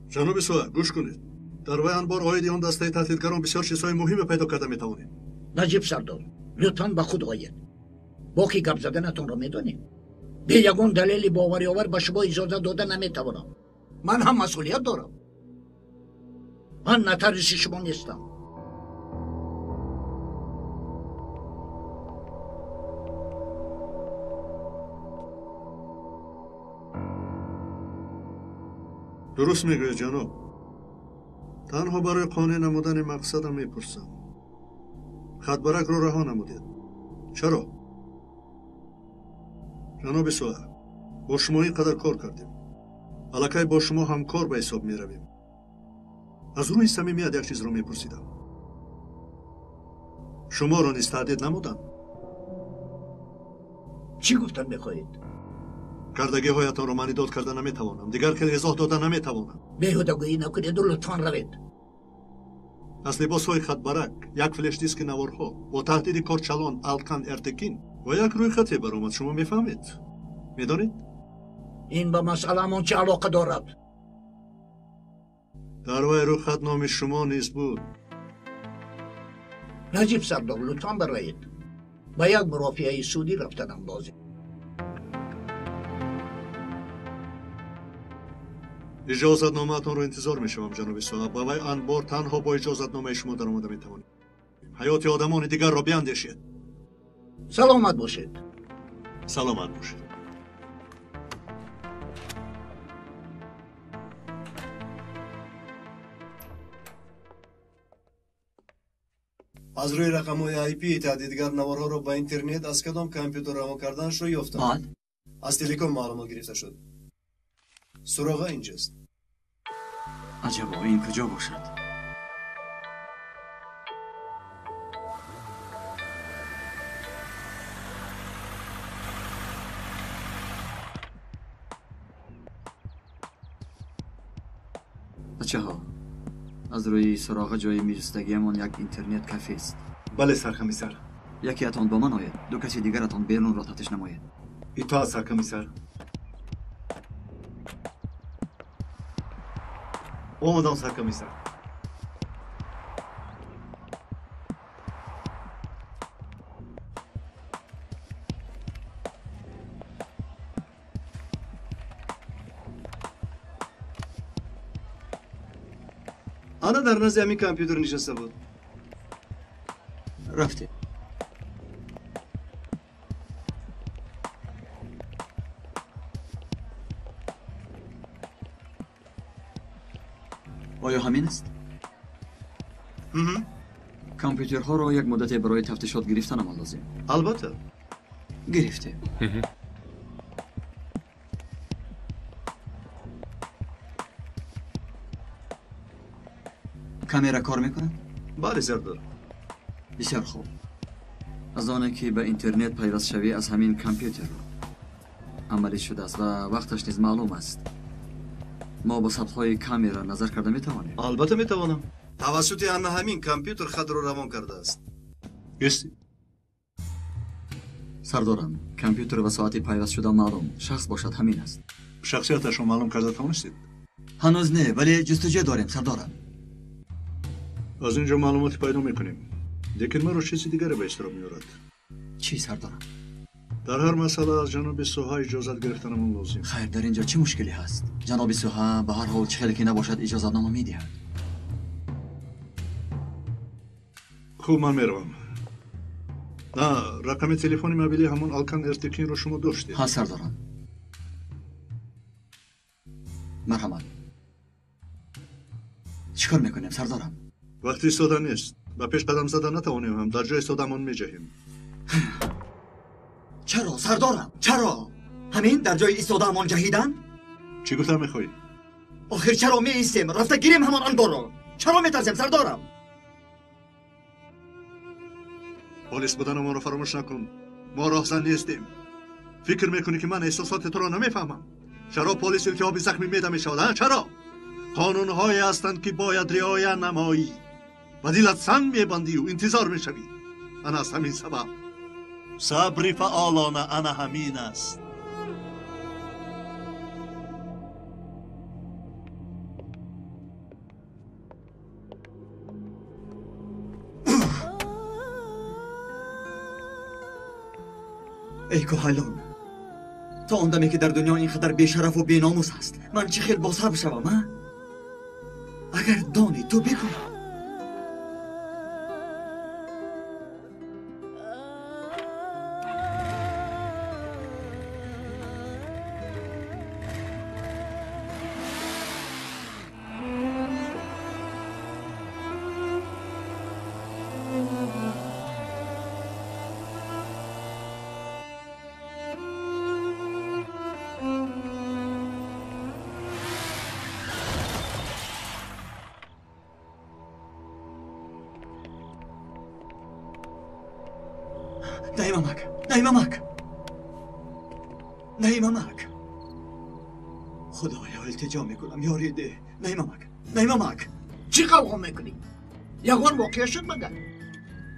جناب سوها گوش کنید. در وی انبار آید آن دسته تحقیقگران بسیار چیزهای مهم پیدا کرده میتوانیم. نجیب سردار لطفاً به خود آید. باقی گپ زدنتون را میدانیم. به یگان دلیل باوری آور به شما اجازه داده نمیتوانم. من هم مسئولیت دارم. من نترس شما نیستم. درست میگوید جناب. تنها برای قانع نمودن مقصدم میپرسم. خطبرک رو رها نمودید. چرا؟ جناب سوها با شما اینقدر کار کردیم. الکی با شما همکار به حساب میرویم. از روی صمیمیت یک چیز رو میپرسیدم. شما را نیز تهدید نمودن؟ چی گفتن میخواهید؟ کردگی هایتان رو من داد کرده نمیتوانم. دیگر که ازاه داده نمیتوانم. بیهودگویی نکنید و لطفاً روید. از لباس های خطبرک، یک فلش دیسک نوارها با تهدید کارچلان الکن ارتکین و یک روی خطی برآمد. شما میفهمید؟ میدانید؟ این به مسئله من چه علاقه دارد؟ در وی روی خط نام شما نیز بود. نجیب سردار لطفاً برایید. به یک مرافعه سودی رفتنم لازم. اجازتنامه‌تان رو انتظار میشوم جناب صاحب. با وی انبار تنها با اجازتنامه شما در آمده میتوانید. حیات آدمان دیگر را بیاندیشید. سلامت باشید. سلامت باشید. از روی رقم‌های IP تهدیدگر نوارها را با اینترنت از کدام کامپیوتر روان کردنش را یافتم. بعد؟ از تلکام معلومات گرفته شد. سراغ اینجاست. عجبا این کجا باشد؟ بچه ها از روی سراغ جای میجستگیمان یک اینترنت کافی است. بله سرکمیسر. یکی اتان با من آید. دو کسی دیگر اتان بیرون را تفتیش نماید. اطاعت سرکمیسر. آمدم سرکمیسر. آنا در نزد همین کامپیوتر نشسته بود. رفته. آیا همین است؟ کامپیوترها را یک مدت برای تفتیشات گرفتن اما لازم. البته. گرفته. کامera کار میکنه؟ بله سردار. بسیار خوب. از آنه که به اینترنت پیوست شوی از همین کامپیوتر عملی شده است و وقتش نیز معلوم است. ما با سطح‌های کامera نظر کرده میتوانیم؟ البته میتوانم. توسط همین کامپیوتر خط رو روان کرده است. گستی؟ سردارم کامپیوتر و ساعتی پیوست شده معلوم شخص باشد همین است. شخصیتش رو معلوم کرده توانستید؟ هنوز نه ولی جستجو داریم سردارم. از اینجا معلوماتی پیدا میکنیم. لیکن من رو چیزی دیگری به اشتراک میارد. چی سردارم؟ در هر مسئله از جناب سوها اجازت گرفتنمون لازم. خیر در اینجا چه مشکلی هست؟ جناب سوها به هر حال چه خیلی که نباشد اجازت نامه میدهد. خوب من میروم. نه رقم تلفن موبیلی همون الکن ارتکین رو شما داشتید؟ ها سردارم. مرحمت. چیکار میکنیم سردارم؟ وقتی ایستادن نیست و پیش قدم زدن نتوانیم هم در جای ایستادمان میجهیم. چرا سردارم؟ چرا؟ همین در جای ایستادهمان جهیدن؟ چی گفتم میخوایی؟ آخر چرا می ایستیم؟ رفته گیریم همان انبار رو. چرا میترسیم سردارم؟ پلیس بودن ما رو فراموش نکن. ما راهزن نیستیم. فکر میکنی که من احساسات تو رو نمیفهمم؟ چرا پلیس التهابی زخمی میده میشود؟ چرا؟ قانونهایی هستند که باید رعایت نمایی و دلت سنگ میبندی و انتظار میشوی. انا از همین سبب صبر فعالانه انا همین است. ای کوهایلان، تا آن دمی که در دنیا اینقدر بیشرف و بیناموس هست من چه خیل باصبر شوم ها؟ اگر دانی تو بگو. نیممک خدایا التجا میکنم یاری ده. نیممک چی قوقا میکنی؟ یگان واقع شد مگر؟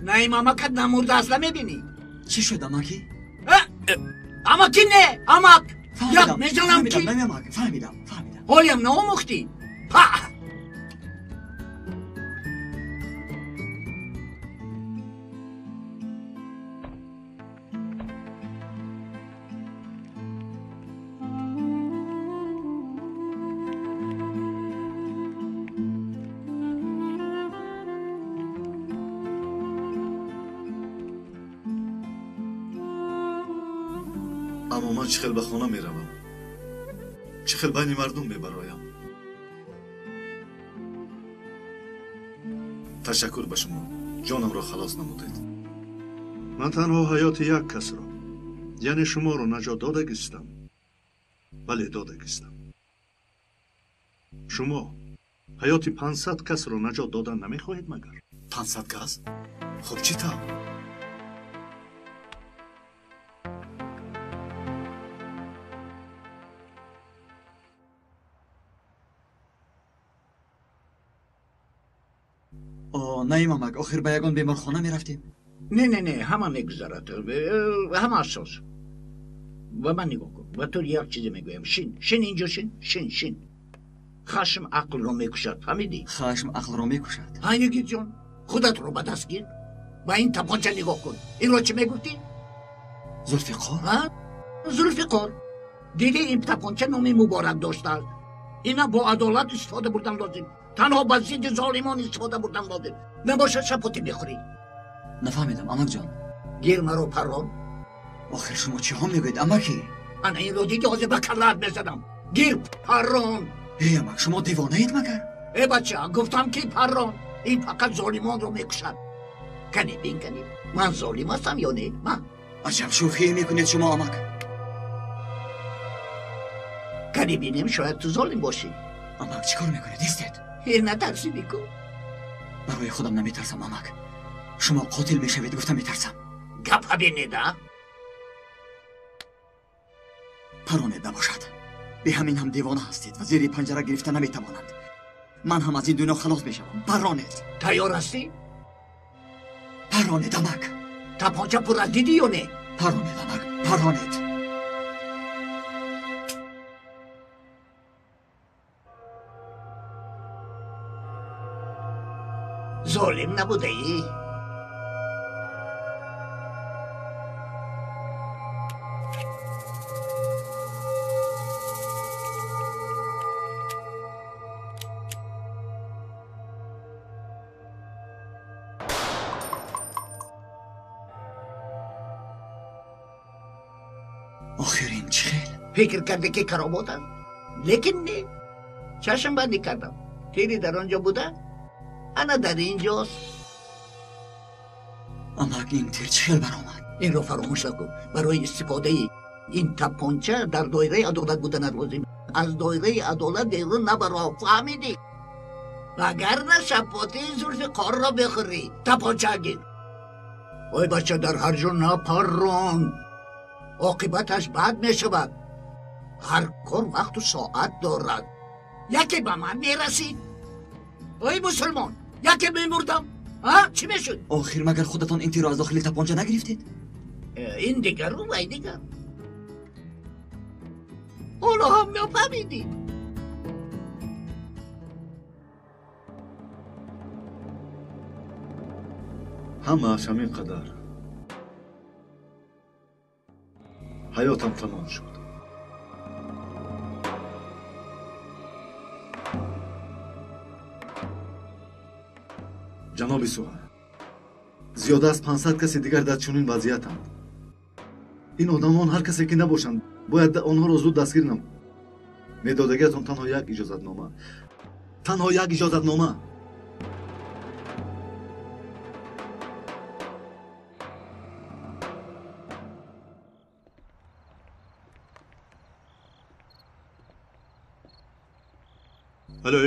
نیممکت نمورده اصلا میبینی؟ چی شد اماکی؟ اماکی نه اماک یک میزنم کی؟ فهمیدم حالیم نامختی اما من چخل به خانه میروم، چخل بین مردم میبرایم. تشکر به شما، جانم را خلاص نمودید. من تنها حیات یک کس را یعنی شما را نجات دادگیستم. بله دادگیستم. شما حیات 500 کس را نجات دادن نمیخواهید مگر؟ 500 کس؟ خب چی تا؟ نیممک آخر به یگان بیمارخانه میرفتیم. نه همه میگذرد، همه اساس. و من نگاه کن و تو یک چیزی میگویم. شین اینجا شین. خشم عقل رو میکشد، فهمیدی؟ خشم عقل رو میکشد. هنگی جان خودت رو به دست گیر. با این تپانچه نگاه کن. این رو چی میگفتی؟ زلفقار. دیدی این تپانچه نام مبارک داشته. اینا با عدالت استفاده بردن لازم. تنها با ضد ظالمان استفاده بردن لازم. نباشه شپاتی بخوری. نفهمیدم امک جان. گیر مرو پران. آخر شما چی هم میگوید امکی؟ انا این رو دیدی حاضر به کلت بزدم. گیر پران. ای امک شما دیوانه اید مگر؟ ای بچه گفتم که پران. این فقط ظالمان رو میکشد. کنی من ظالم هستم یا نه؟ من عجب شوخی میکنید شما امک. کنی بینیم شاید تو ظالم باشی. امک چیکار میکنید؟ ایستید. نترسیدی کو؟ برای خودم نمیترسم امک. شما قاتل میشوید گفتم میترسم. گپ بینیده؟ پرانه نباشد. به همین هم دیوانه هستید و زیر پنجره گرفته نمیتوانند. من هم از این دنیا خلاص میشوم. پرانید. تیار هستی؟ پرانید امک. تپانچه پر از دیدی یا نه؟ پرانید امک. پرانید. ظالم نبوده ای؟ آخرین چخیل فکر کرده که کرامات هست؟ لیکن نه چشم بندی کردم تیری در آنجا بوده؟ انا در اینجاست. اما این تیر چه برآمد؟ این رو فراموش نکن. برای استفاده این تپانچه در دایره عدالت بودن لازم. از دایره عدالت بیرون نبرو، فهمیدی؟ وگرنه شباتی زلف کار را بخوری. تپانچه گیر. وای بچه در هر جا نپرون، عاقبتش بد می شود. هر کار وقت و ساعت دارد. یکی به من میرسید. وای مسلمان، یکی میمردم. چی میشد؟ آخر مگر خودتان این تیر را از داخل تپانچه نگرفتید؟ این دیگر رو وای دیگر. حالا هم نفهمیدی. همه‌اش همین قدر. حیاتم تمام شد. جناب سوهان، زیاده از 500 کسی دیگر در چنین وضعیتند. این آدمان هر کسی که نباشند باید آنها را زود دستگیر نمود. مدادگیتان تنها یک اجازتنامه. алё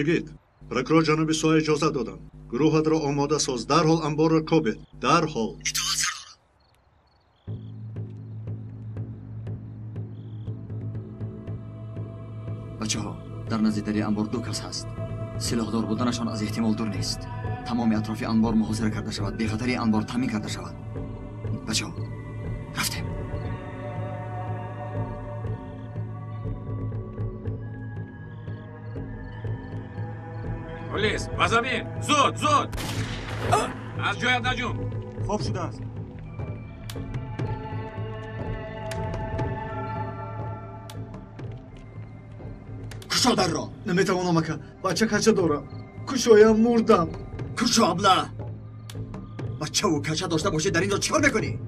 прокурор ҷаноби соҳа иҷозат доданд. гурӯҳатро омода соз. дарҳол амборро кобед. дарҳол. бачаҳо, дар назди дари анбор ду кас ҳаст. силоҳдор буданашон аз эҳтимол дур нест. тамоми атрофи анбор муҳосира карда шавад. бехатари анбор таъмин карда шавад. бачаҳо, рафтем. پلیس و زمین زود از جایت نجوم. خوب شده است. کشا در را. نمیتوانم اکا. بچه کچه دارم. کشایم مردم. کشا ابله. بچه و کچه داشته باشی در اینجا چیکار میکنی؟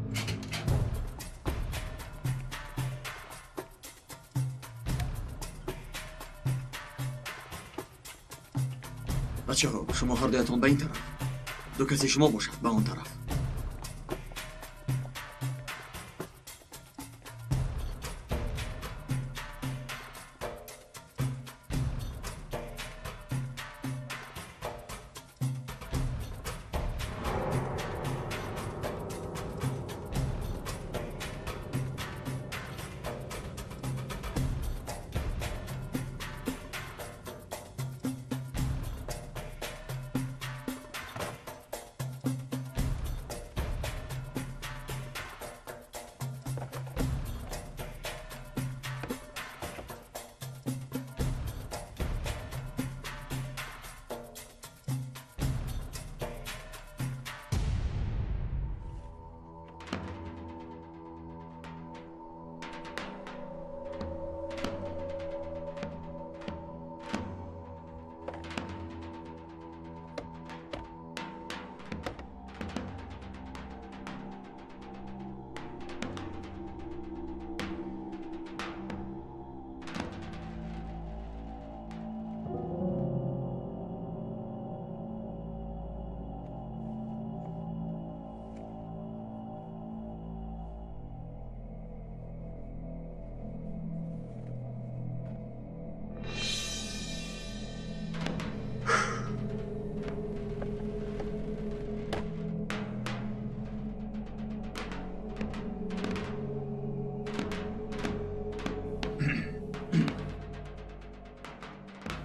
بچه ها، شما هر دویتان به این طرف. دو کسی شما باشد به آن طرف.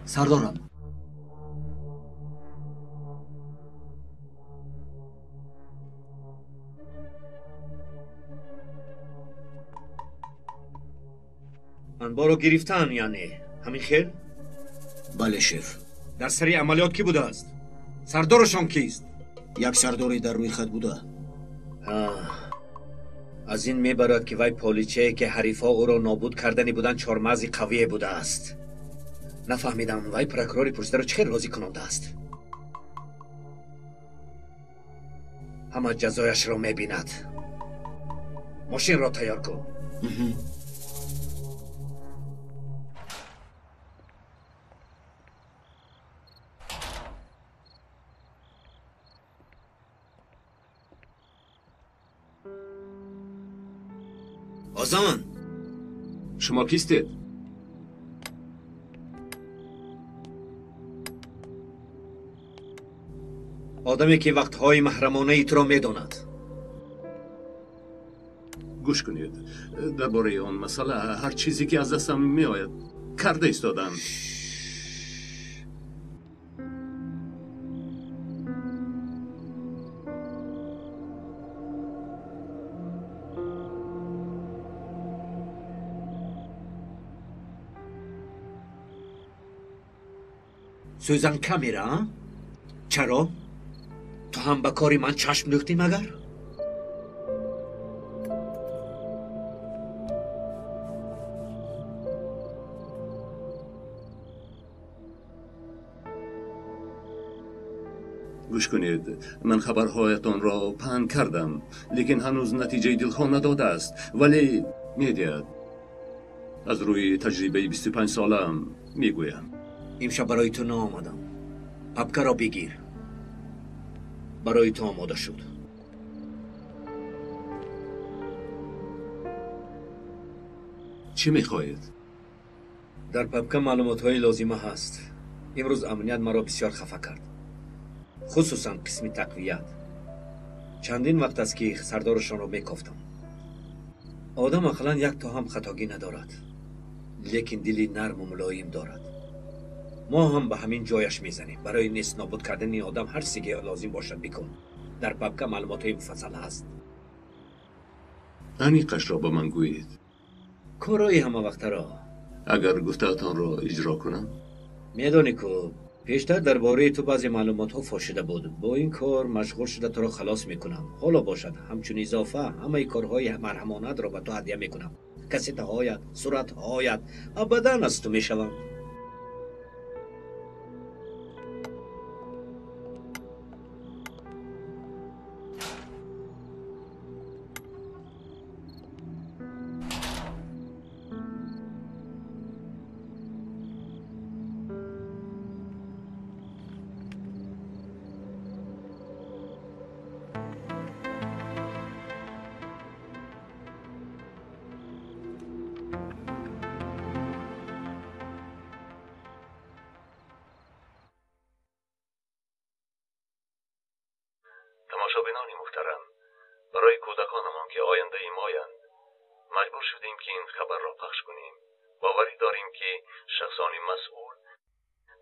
سردارم. انبارو گرفتن یعنی همین خیر؟ بله شف. در سری عملیات کی بوده است؟ سردارشان کیست؟ یک سرداری در روی خط بوده. از این میبرد که وی پولیچه که حریفا او را نابود کردنی بودن چارمغز قوی بوده است. نفهمیدم وی پروکوروری پرسیده را چه راضی کننده است. همه جزایش را میبیند. ماشین را تیار کن. آزان شما کیستید؟ آدمی که وقتهای محرمانه ایت را میداند. گوش کنید، درباره آن مسئله هر چیزی که از دستم میآید کرده ایستادم. سوزن کامیرا؟ چرا؟ تو هم به کاری من چشم دوختی مگر؟ گوش کنید، من خبرهایتان را پهن کردم، لیکن هنوز نتیجه دلخواه نداده است. ولی میدید از روی تجربه 25 سالم میگویم. امشب برای تو نآمدم. پپکه را بگیر. برای تو آماده شد. چی میخواهید؟ در پپکه معلومات های لازمه هست. امروز امنیت مرا بسیار خفه کرد، خصوصا قسم تقویت. چندین وقت است که سردارشان را میکافتم. آدم عقلا یک تا هم خطاگی ندارد، لیکن دلی نرم و ملایم دارد. ما هم به همین جایش میزنیم. برای نیست نابود کردن این آدم هر چیزی لازم باشد بکن. در پپکه معلومات مفصل هست. انیقش را به من گویید. کارای همه وقت را اگر گفته‌تان را اجرا کنم؟ میدانی که پیشتر درباره تو بعضی معلومات ها فاشیده بود. با این کار مشغول شده تو را خلاص میکنم. حالا باشد همچون اضافه همه کارهای مرحمانه را به تو هدیه میکنم. کسیت هایت، صورت هایت ابدا از تو میشوم. تماشابینان محترم، برای کودکانمان که آینده مایند مجبور شدیم که این خبر را پخش کنیم. باوری داریم که شخصان مسئول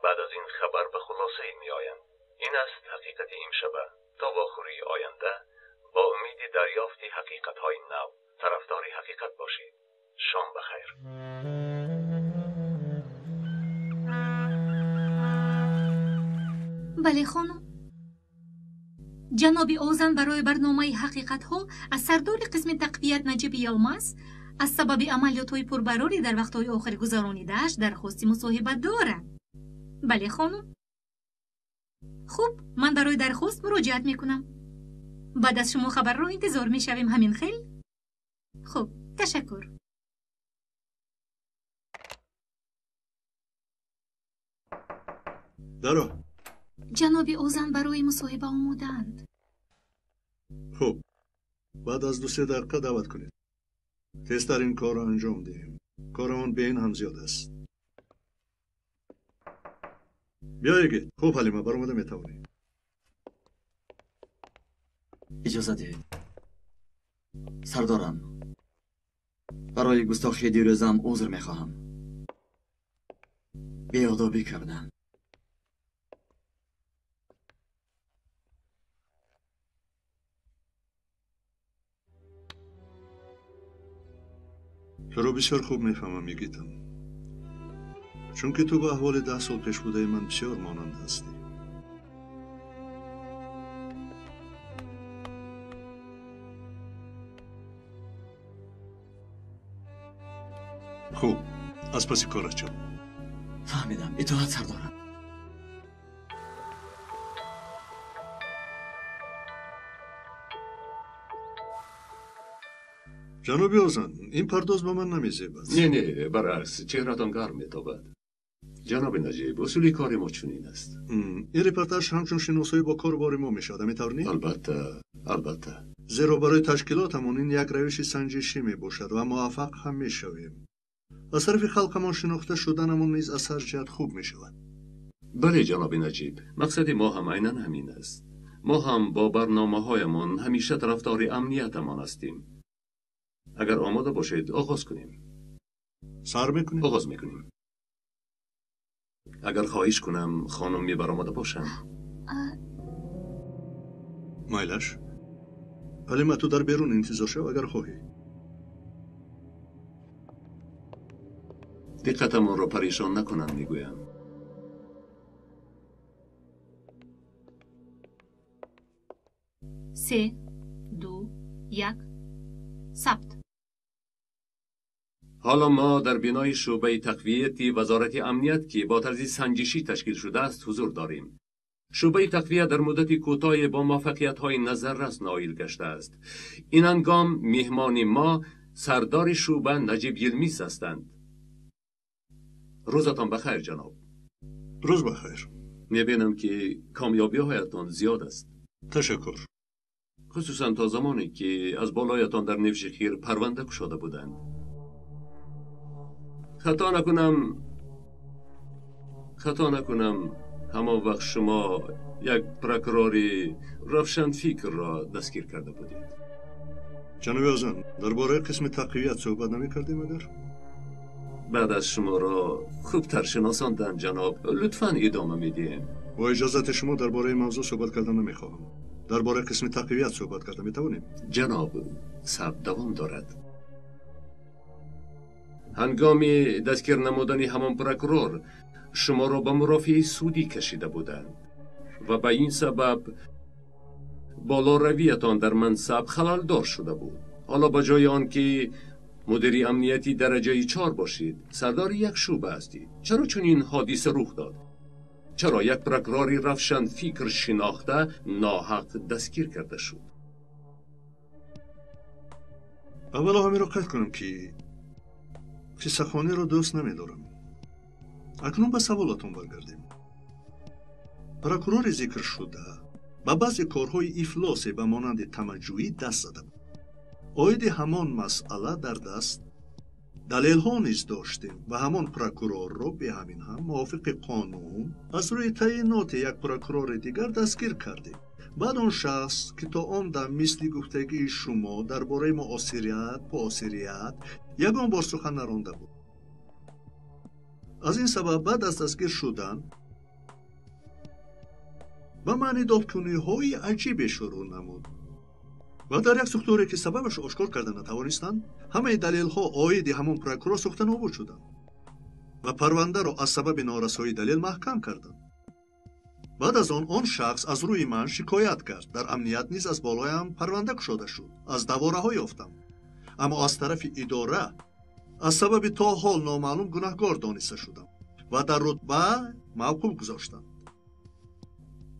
بعد از این خبر به خلاصه می آیند. این است حقیقت امشب. تا واخوری آینده با امید دریافت حقیقت های نو طرفدار حقیقت باشید. شام بخیر. بله خانم. جناب اوزن برای برنامه حقیقت ها از سردار قسم تقویت نجیب یلمز از سبب عملیات های پربراری در وقت های آخر گذرانیده‌اش درخواست مصاحبه دارد. بله خانم. خوب، من برای درخواست مراجعت میکنم. بعد از شما خبر را انتظار میشویم. همین خیل. خوب، تشکر. درو. جناب اوزن برای مصاحبه آمدند. خوب، بعد از 2-3 دقیقه دعوت کنید. تیزتر این کار را انجام دهیم. کارمون به این هم زیاد است. بیا یکی. خوب حلیمه، برآمده میتوانی. اجازه دهید. سردارم، برای گستاخی دیروزم عذر میخواهم. بیادابی کردم. تو رو بسیار خوب میفهمم میگیتم، چون که تو با احوال 10 سال پیش بوده من بسیار مانند هستی. خوب، از پسی کارت شو. فهمیدم. اطاعت سردارم. جنابی اوزن، این پرداز با من نمیزیبد. نه برعکس، چهره‌تان گرم میتابد. جناب نجیب، اصولی کار ما چنین است. این رپورتاج همچون شناسایی با کار ما میشد، میتونی؟ البته. زیرا برای تشکیلاتمون این یک روش سنجشی می باشد و موفق هم میشویم. از طرف خلقمان شناخته شدنمون نیز از هر جهت خوب میشود. بله جناب نجیب، مقصد ما هم عیناً همین است. ما هم با برنامه‌هایمان همیشه طرفدار امنیتمان هستیم. اگر آماده باشید آغاز کنیم. سر میکنیم؟ آغاز میکنیم. اگر خواهش کنم خانم برآمده باشن. مایلش حالی تو در بیرون انتظار شو اگر خواهی. دقتمون رو پریشان نکنن میگویم. سه، دو، یک، ثبت. حالا ما در بینای شعبه تقویتی وزارت امنیت که با طرز سنجشی تشکیل شده است حضور داریم. شعبه تقویت در مدت کوتاه با موفقیت‌های نظررس نائل گشته است. این هنگام مهمان ما سردار شعبه نجیب یلمیس هستند. روزتان بخیر جناب. روز بخیر. می‌بینم که کامیابی‌هایتان زیاد است. تشکر. خصوصا تا زمانی که از بالایتان در نیوشهر پرونده گشاده بودند. خطا نکنم همان وقت شما یک پروکوروری روشن فکر را دستگیر کرده بودید. جناب آزان، درباره قسم تقویت صحبت نمی‌کردیم اگر؟ بعد از شما را خوبتر شناساندن جناب، لطفاً ادامه میدیم. با اجازت شما درباره موضوع صحبت کردن نمیخواهم. درباره قسم تقویت صحبت کردن میتوانیم؟ جناب، صبر دوام دارد. هنگامی دستگیر نمودن همان پروکورور شما را به مرافعه سودی کشیده بودند و به این سبب بالا رویتان در منصب خلل‌دار شده بود. حالا به جای آنکه مدیر امنیتی درجه 4 باشید، سردار یک شعبه هستید. چرا چنین حادثه رخ داد؟ چرا یک پروکوروری روشن فکر شناخته ناحق دستگیر کرده شد؟ اولا همین را قطع کنم که قصه‌خوانی را دوست نمی‌دارم. اکنون به سوالاتون برگردیم. پروکورور ذکر شده با بعضی کارهای افلاسی به مانند تمجویی دست زده بود. عاید همان مسئله در دست دلیل ها نیز داشتیم و همان پروکورور را به همین هم موافق قانون از روی تعیینات یک پروکورور دیگر دستگیر کردیم. بعد آن شخص که تا آن دم مثل گفتگی شما درباره مؤثریت یگان بار سخن نرانده بود. از این سبب بعد از دستگیر شدن به معنی دادکنی های عجیبی شروع نمود و در یک سوختوری که سببش آشکار کردن نتوانستند، همه دلیل ها عاید همان پروکورور سوخته نابود شدند و پرونده را از سبب نارسایی دلیل محکم کردند. بعد از آن شخص از روی من شکایت کرد. در امنیت نیز از بالایم پرونده گشاده شد. از دواره ها یافتم، اما از طرف اداره از سبب تا حال نامعلوم گناهکار دانسته شدم و در رتبه موقوف گذاشتند.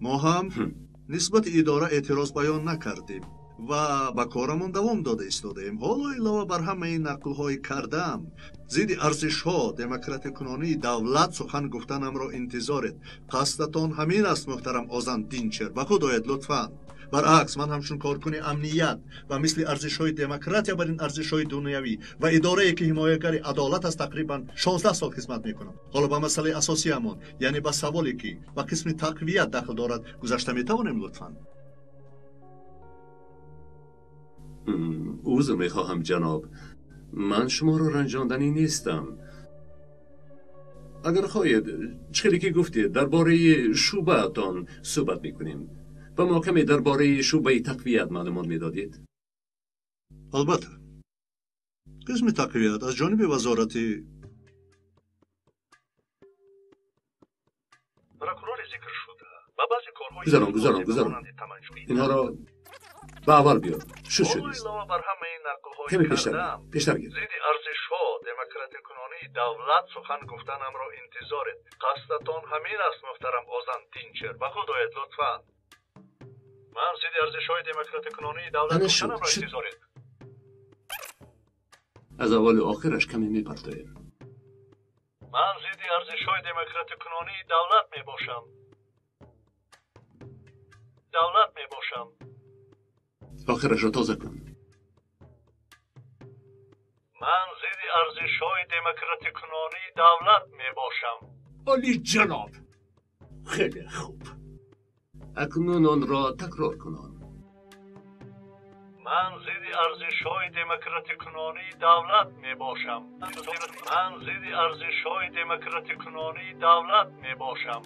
ما هم نسبت اداره اعتراض بیان نکردیم و با کارمان دوام داده ایستادیم. حالا علاوه بر همه این نقل‌های کردم ضد ارزش‌ها دموکرات کنانی دولت سخن گفتنم را انتظارید. قصدتان همین است محترم آزان دینچر و خدایت لطفاً. برعکس من همچون کارکن امنیت و مثل ارزش‌های دموکراسی بر این ارزش‌های دنیوی و اداره‌ای که حمایتگر عدالت است تقریباً 16 سال خدمت می‌کنم. حالا به مسئله اساسی همان، یعنی به سوالی که با قسم تقویت دخل دارد گذشته می‌توانیم لطفاً؟ عذر می‌خواهم جناب، من شما را رنجاندنی نیستم. اگر خواهید چیزی که گفتید درباره شعبه‌تان صحبت می‌کنیم و ما کمی درباره شعبه تقویت معلومات می‌دادید. البته قسم تقویت از جانب وزارت پروکورور ذکر شده و بعضی کارهای گذارم اینها را به اول بیار. شد علاوه بر همه این نقل‌های کمی کردم گیر. ضد ارزش‌ها دموکرات کنانی دولت سخن گفتنم را انتظارید. قصدتان همین است محترم آزان دینچر و خدایت لطفاً. من ضد ارزش‌های دموکرات کنانی دولت سخنم را انتظارید. از اول و آخرش کمی میپرتایم. من ضد ارزش‌های دموکراتی کنونی دولت میباشم. دولت میباشم. آخرش رو تازه کن. من ضد ارزش‌های دموکراتی کنونی دولت میباشم. عالی جناب. خیلی خوب. اکنون آن را تکرار کنم. من ضد ارزش‌های دموکراتی کنونی دولت میباشم. من ضد ارزش‌های دموکراتی کنونی دولت میباشم.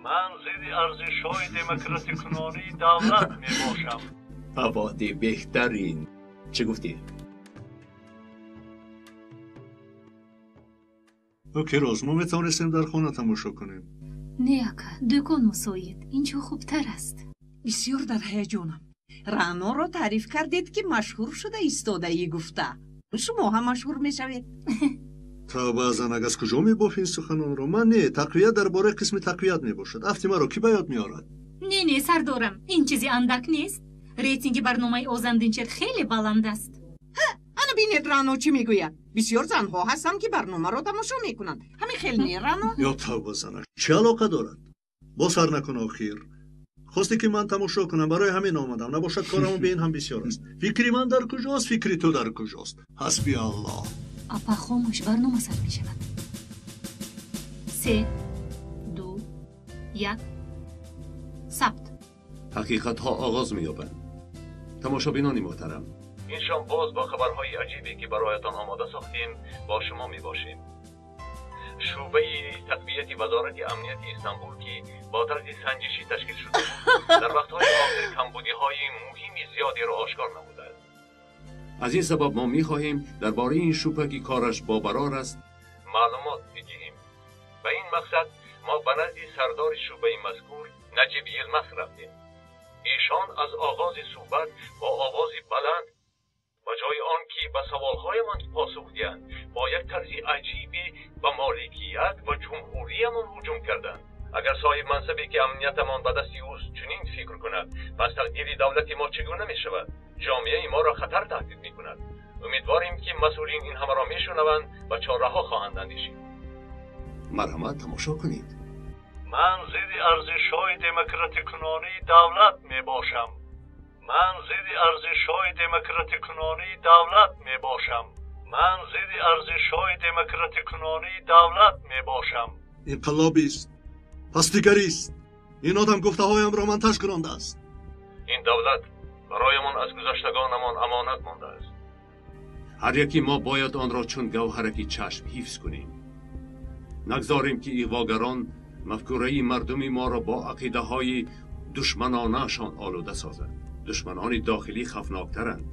من ضد ارزش‌های دموکراتی کنونی دولت میباشم. آبادی بهترین. چه گفتی؟ اوکی روز، ما میتونستیم در خانه تماشا کنیم. نه اکا، دکان مساید. اینجا خوبتر است. بسیار در هیجانم. رانا را تعریف کردید که مشهور شده ایستادگی گفته. شما هم مشهور میشوید. تا بعضا از کجا میبافی این سخنان رو؟ من نه، تقویت درباره قسم تقویت میباشد. افتی مرا کی به یاد میارد؟ نه سردارم، این چیزی اندک نیست. ریتینگ برنامه اوزن دینچر خیلی بلند است. انا بینید رانا چی میگوید. بسیار زنها هستند که برنامه را تماشا میکنند. همین خیلی نه رانا. یا توبه زنش چه علاقه دارد؟ با سر نکن آخر. خواستی که من تماشا کنم، برای همین آمدم. نباشد کارمون به این هم بسیار است. فکری من در کجاست، فکری تو در کجاست؟ حسبی الله. اپا خاموش، برنامه سر می شود. 3 2 1 ثبت. حقیقت ها آغاز می‌یابند. تماشابینان محترم، این شام باز با خبرهای عجیبی که برایتان آماده ساختیم با شما میباشیم. شعبه تقویت وزارت امنیت استانبول که با طرز سنجشی تشکیل شده در وقتهای آخر کمبودی‌های مهمی زیادی را آشکار نموده است. از این سبب ما می‌خواهیم درباره این شعبه که کارش با برار است معلومات بگیریم. به این مقصد ما به نزد سردار شعبه مذکور نجیب یلمخ رفتیم. ایشان از آغاز صحبت با آوازی بلند و جای آن که به سوالهایمان پاسخ دهند با یک طرز عجیبی به مالکیت و جمهوریمان هجوم کردند. اگر صاحب منصبی که امنیتمان به دستی اوست چنین فکر کند، پس تقدیر دولت ما چگونه می شود؟ جامعه ما را خطر تهدید می کند. امیدواریم که مسئولین این همه را می شنوند و چاره ها خواهند اندیشید. مرحمت تماشا کنید. من ضد ارزش‌های دموکراتی کنونی دولت میباشم. من ضد ارزش‌های دموکراتی کنونی دولت میباشم. من ضد ارزش‌های دموکراتی کنونی دولت میباشم. انقلابی است. پستیگری است. این آدم گفته هایم را منتج کننده است. این دولت برایمان از گذشتگانمان امانت مانده است. هر یکی ما باید آن را چون گوهرکی چشم حفظ کنیم. نگذاریم که ایواگران مفکوره مردم ما را با عقیده های دشمنانه شان آلوده سازد. دشمنان داخلی خفناکترند.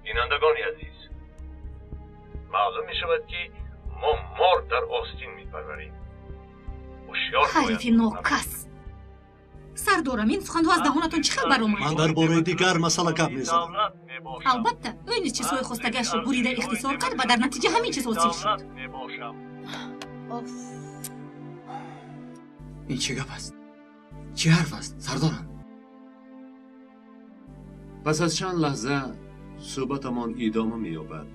بینندگان عزیز، معلوم می شود که ما مار در آستین می پروریم. حریف ناکس. سردارم، این سخنها از دهانتون چه خبر اومد؟ من درباره دیگر مسئله گپ میزنم. البته این نیست چیزهای خستگیش رو بریده اختصار کرد و در نتیجه همین چیز حاصل شد. این چه گپ است؟ چه حرف است سردارم؟ پس از چند لحظه صحبتمان ادامه می‌یابد.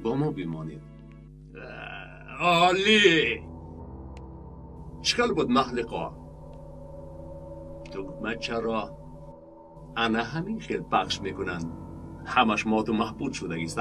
با ما بمانید. عالی! چقدر بود محلقا؟ دکمه چرا؟ انا همین خیلی پخش میکنند. همش مات و محبود شده است.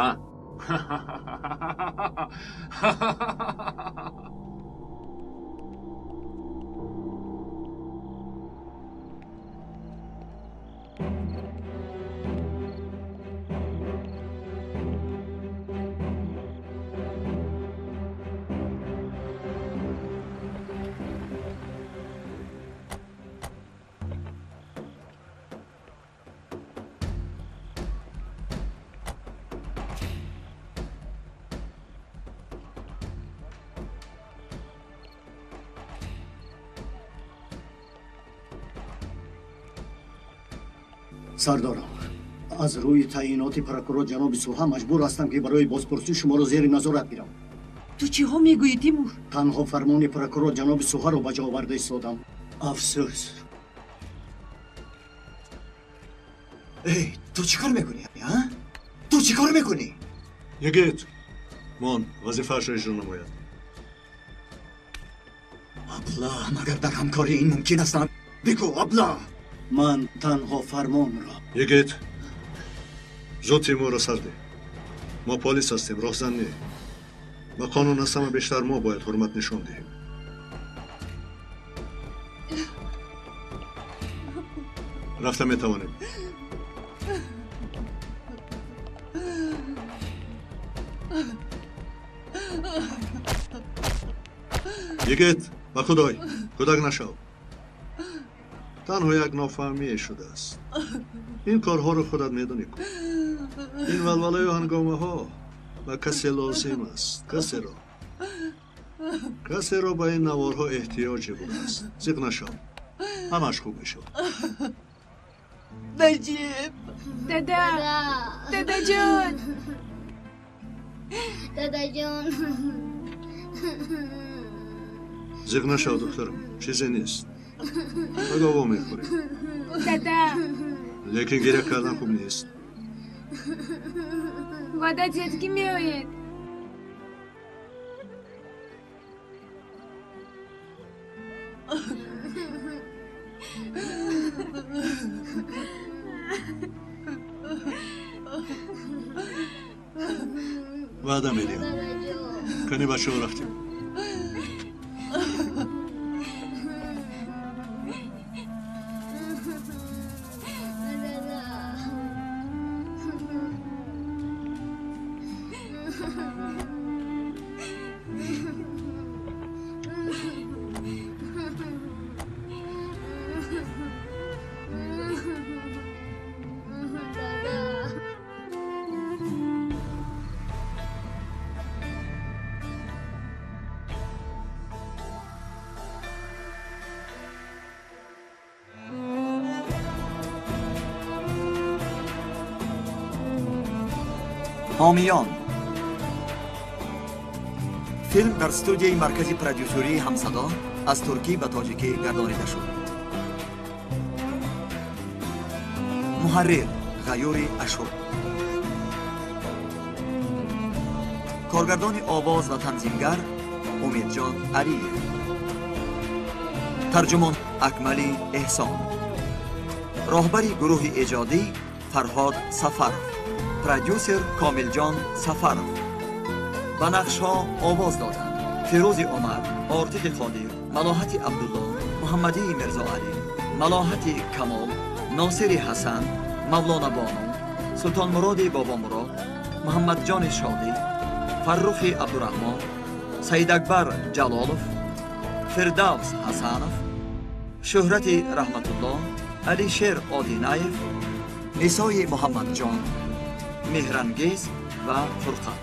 سردارم، از روی تعیینات پروکورور جناب سوها مجبور هستم که برای بازپرسی شما را زیر نظارت گیرم. تو چی ها میگویی تیمور؟ تنها فرمان پروکورور جناب سوها را بجا آورده ایستادم. افسوس. ای تو چیکار میکنی؟ ها؟ تو چیکار میکنی؟ یگیت مان وظیفه‌اش را اجرا نماید. ابله مگر در همکاری این ممکن است؟ بگو ابله. من تنها فرمان را. یگیت زود تیمور را سر ده. ما پلیس هستیم، راهزن نی. با قانون از همه بیشتر ما باید حرمت نشون دهیم. رفته میتوانیم. یگیت با خدای کودک نشو. تنها یک نافهمی شده است. این کارها رو خودت میدونی کن. این ولوله و هنگامه ها و کسی لازم است. کسی را به این نوارها احتیاجی بود است. زیق نشو. همش خوب میشو. نجیب دادا جون زیق نشو دخترم. چیزی نیست. بگاوا میخوریم. دادا لیکن گیره کردن خوب نیست. وادت یدگی میآید. وعده میدیم. کنی بچه ها رفتیم. حامیان فیلم در استودیوی مرکزی پرودیوسری همصدا از ترکی به تاجیکی گردانیده شد. محرر غیور اشور، کارگردان آواز و تنظیمگر امیدجان علیه، ترجمان اکملی احسان، راهبری گروه ایجادی فرهاد سفرов، پرودیوسر کامل جان سفرов. به نقش ها آواز دادند فیروز عمر، آرتیق خادر، ملاحت عبدالله، محمدی مرزا علی، ملاحت کمال، ناصر حسن، مولانا بانو، سلطان مراد بابا مراد، محمد جان شادی، فرخ عبدالرحمن، سید اکبر جلالов، فردوس حسنов، شهرت رحمت الله، علی شیر آدینایف، نسای محمد جان، مهرانگیز و فرقان.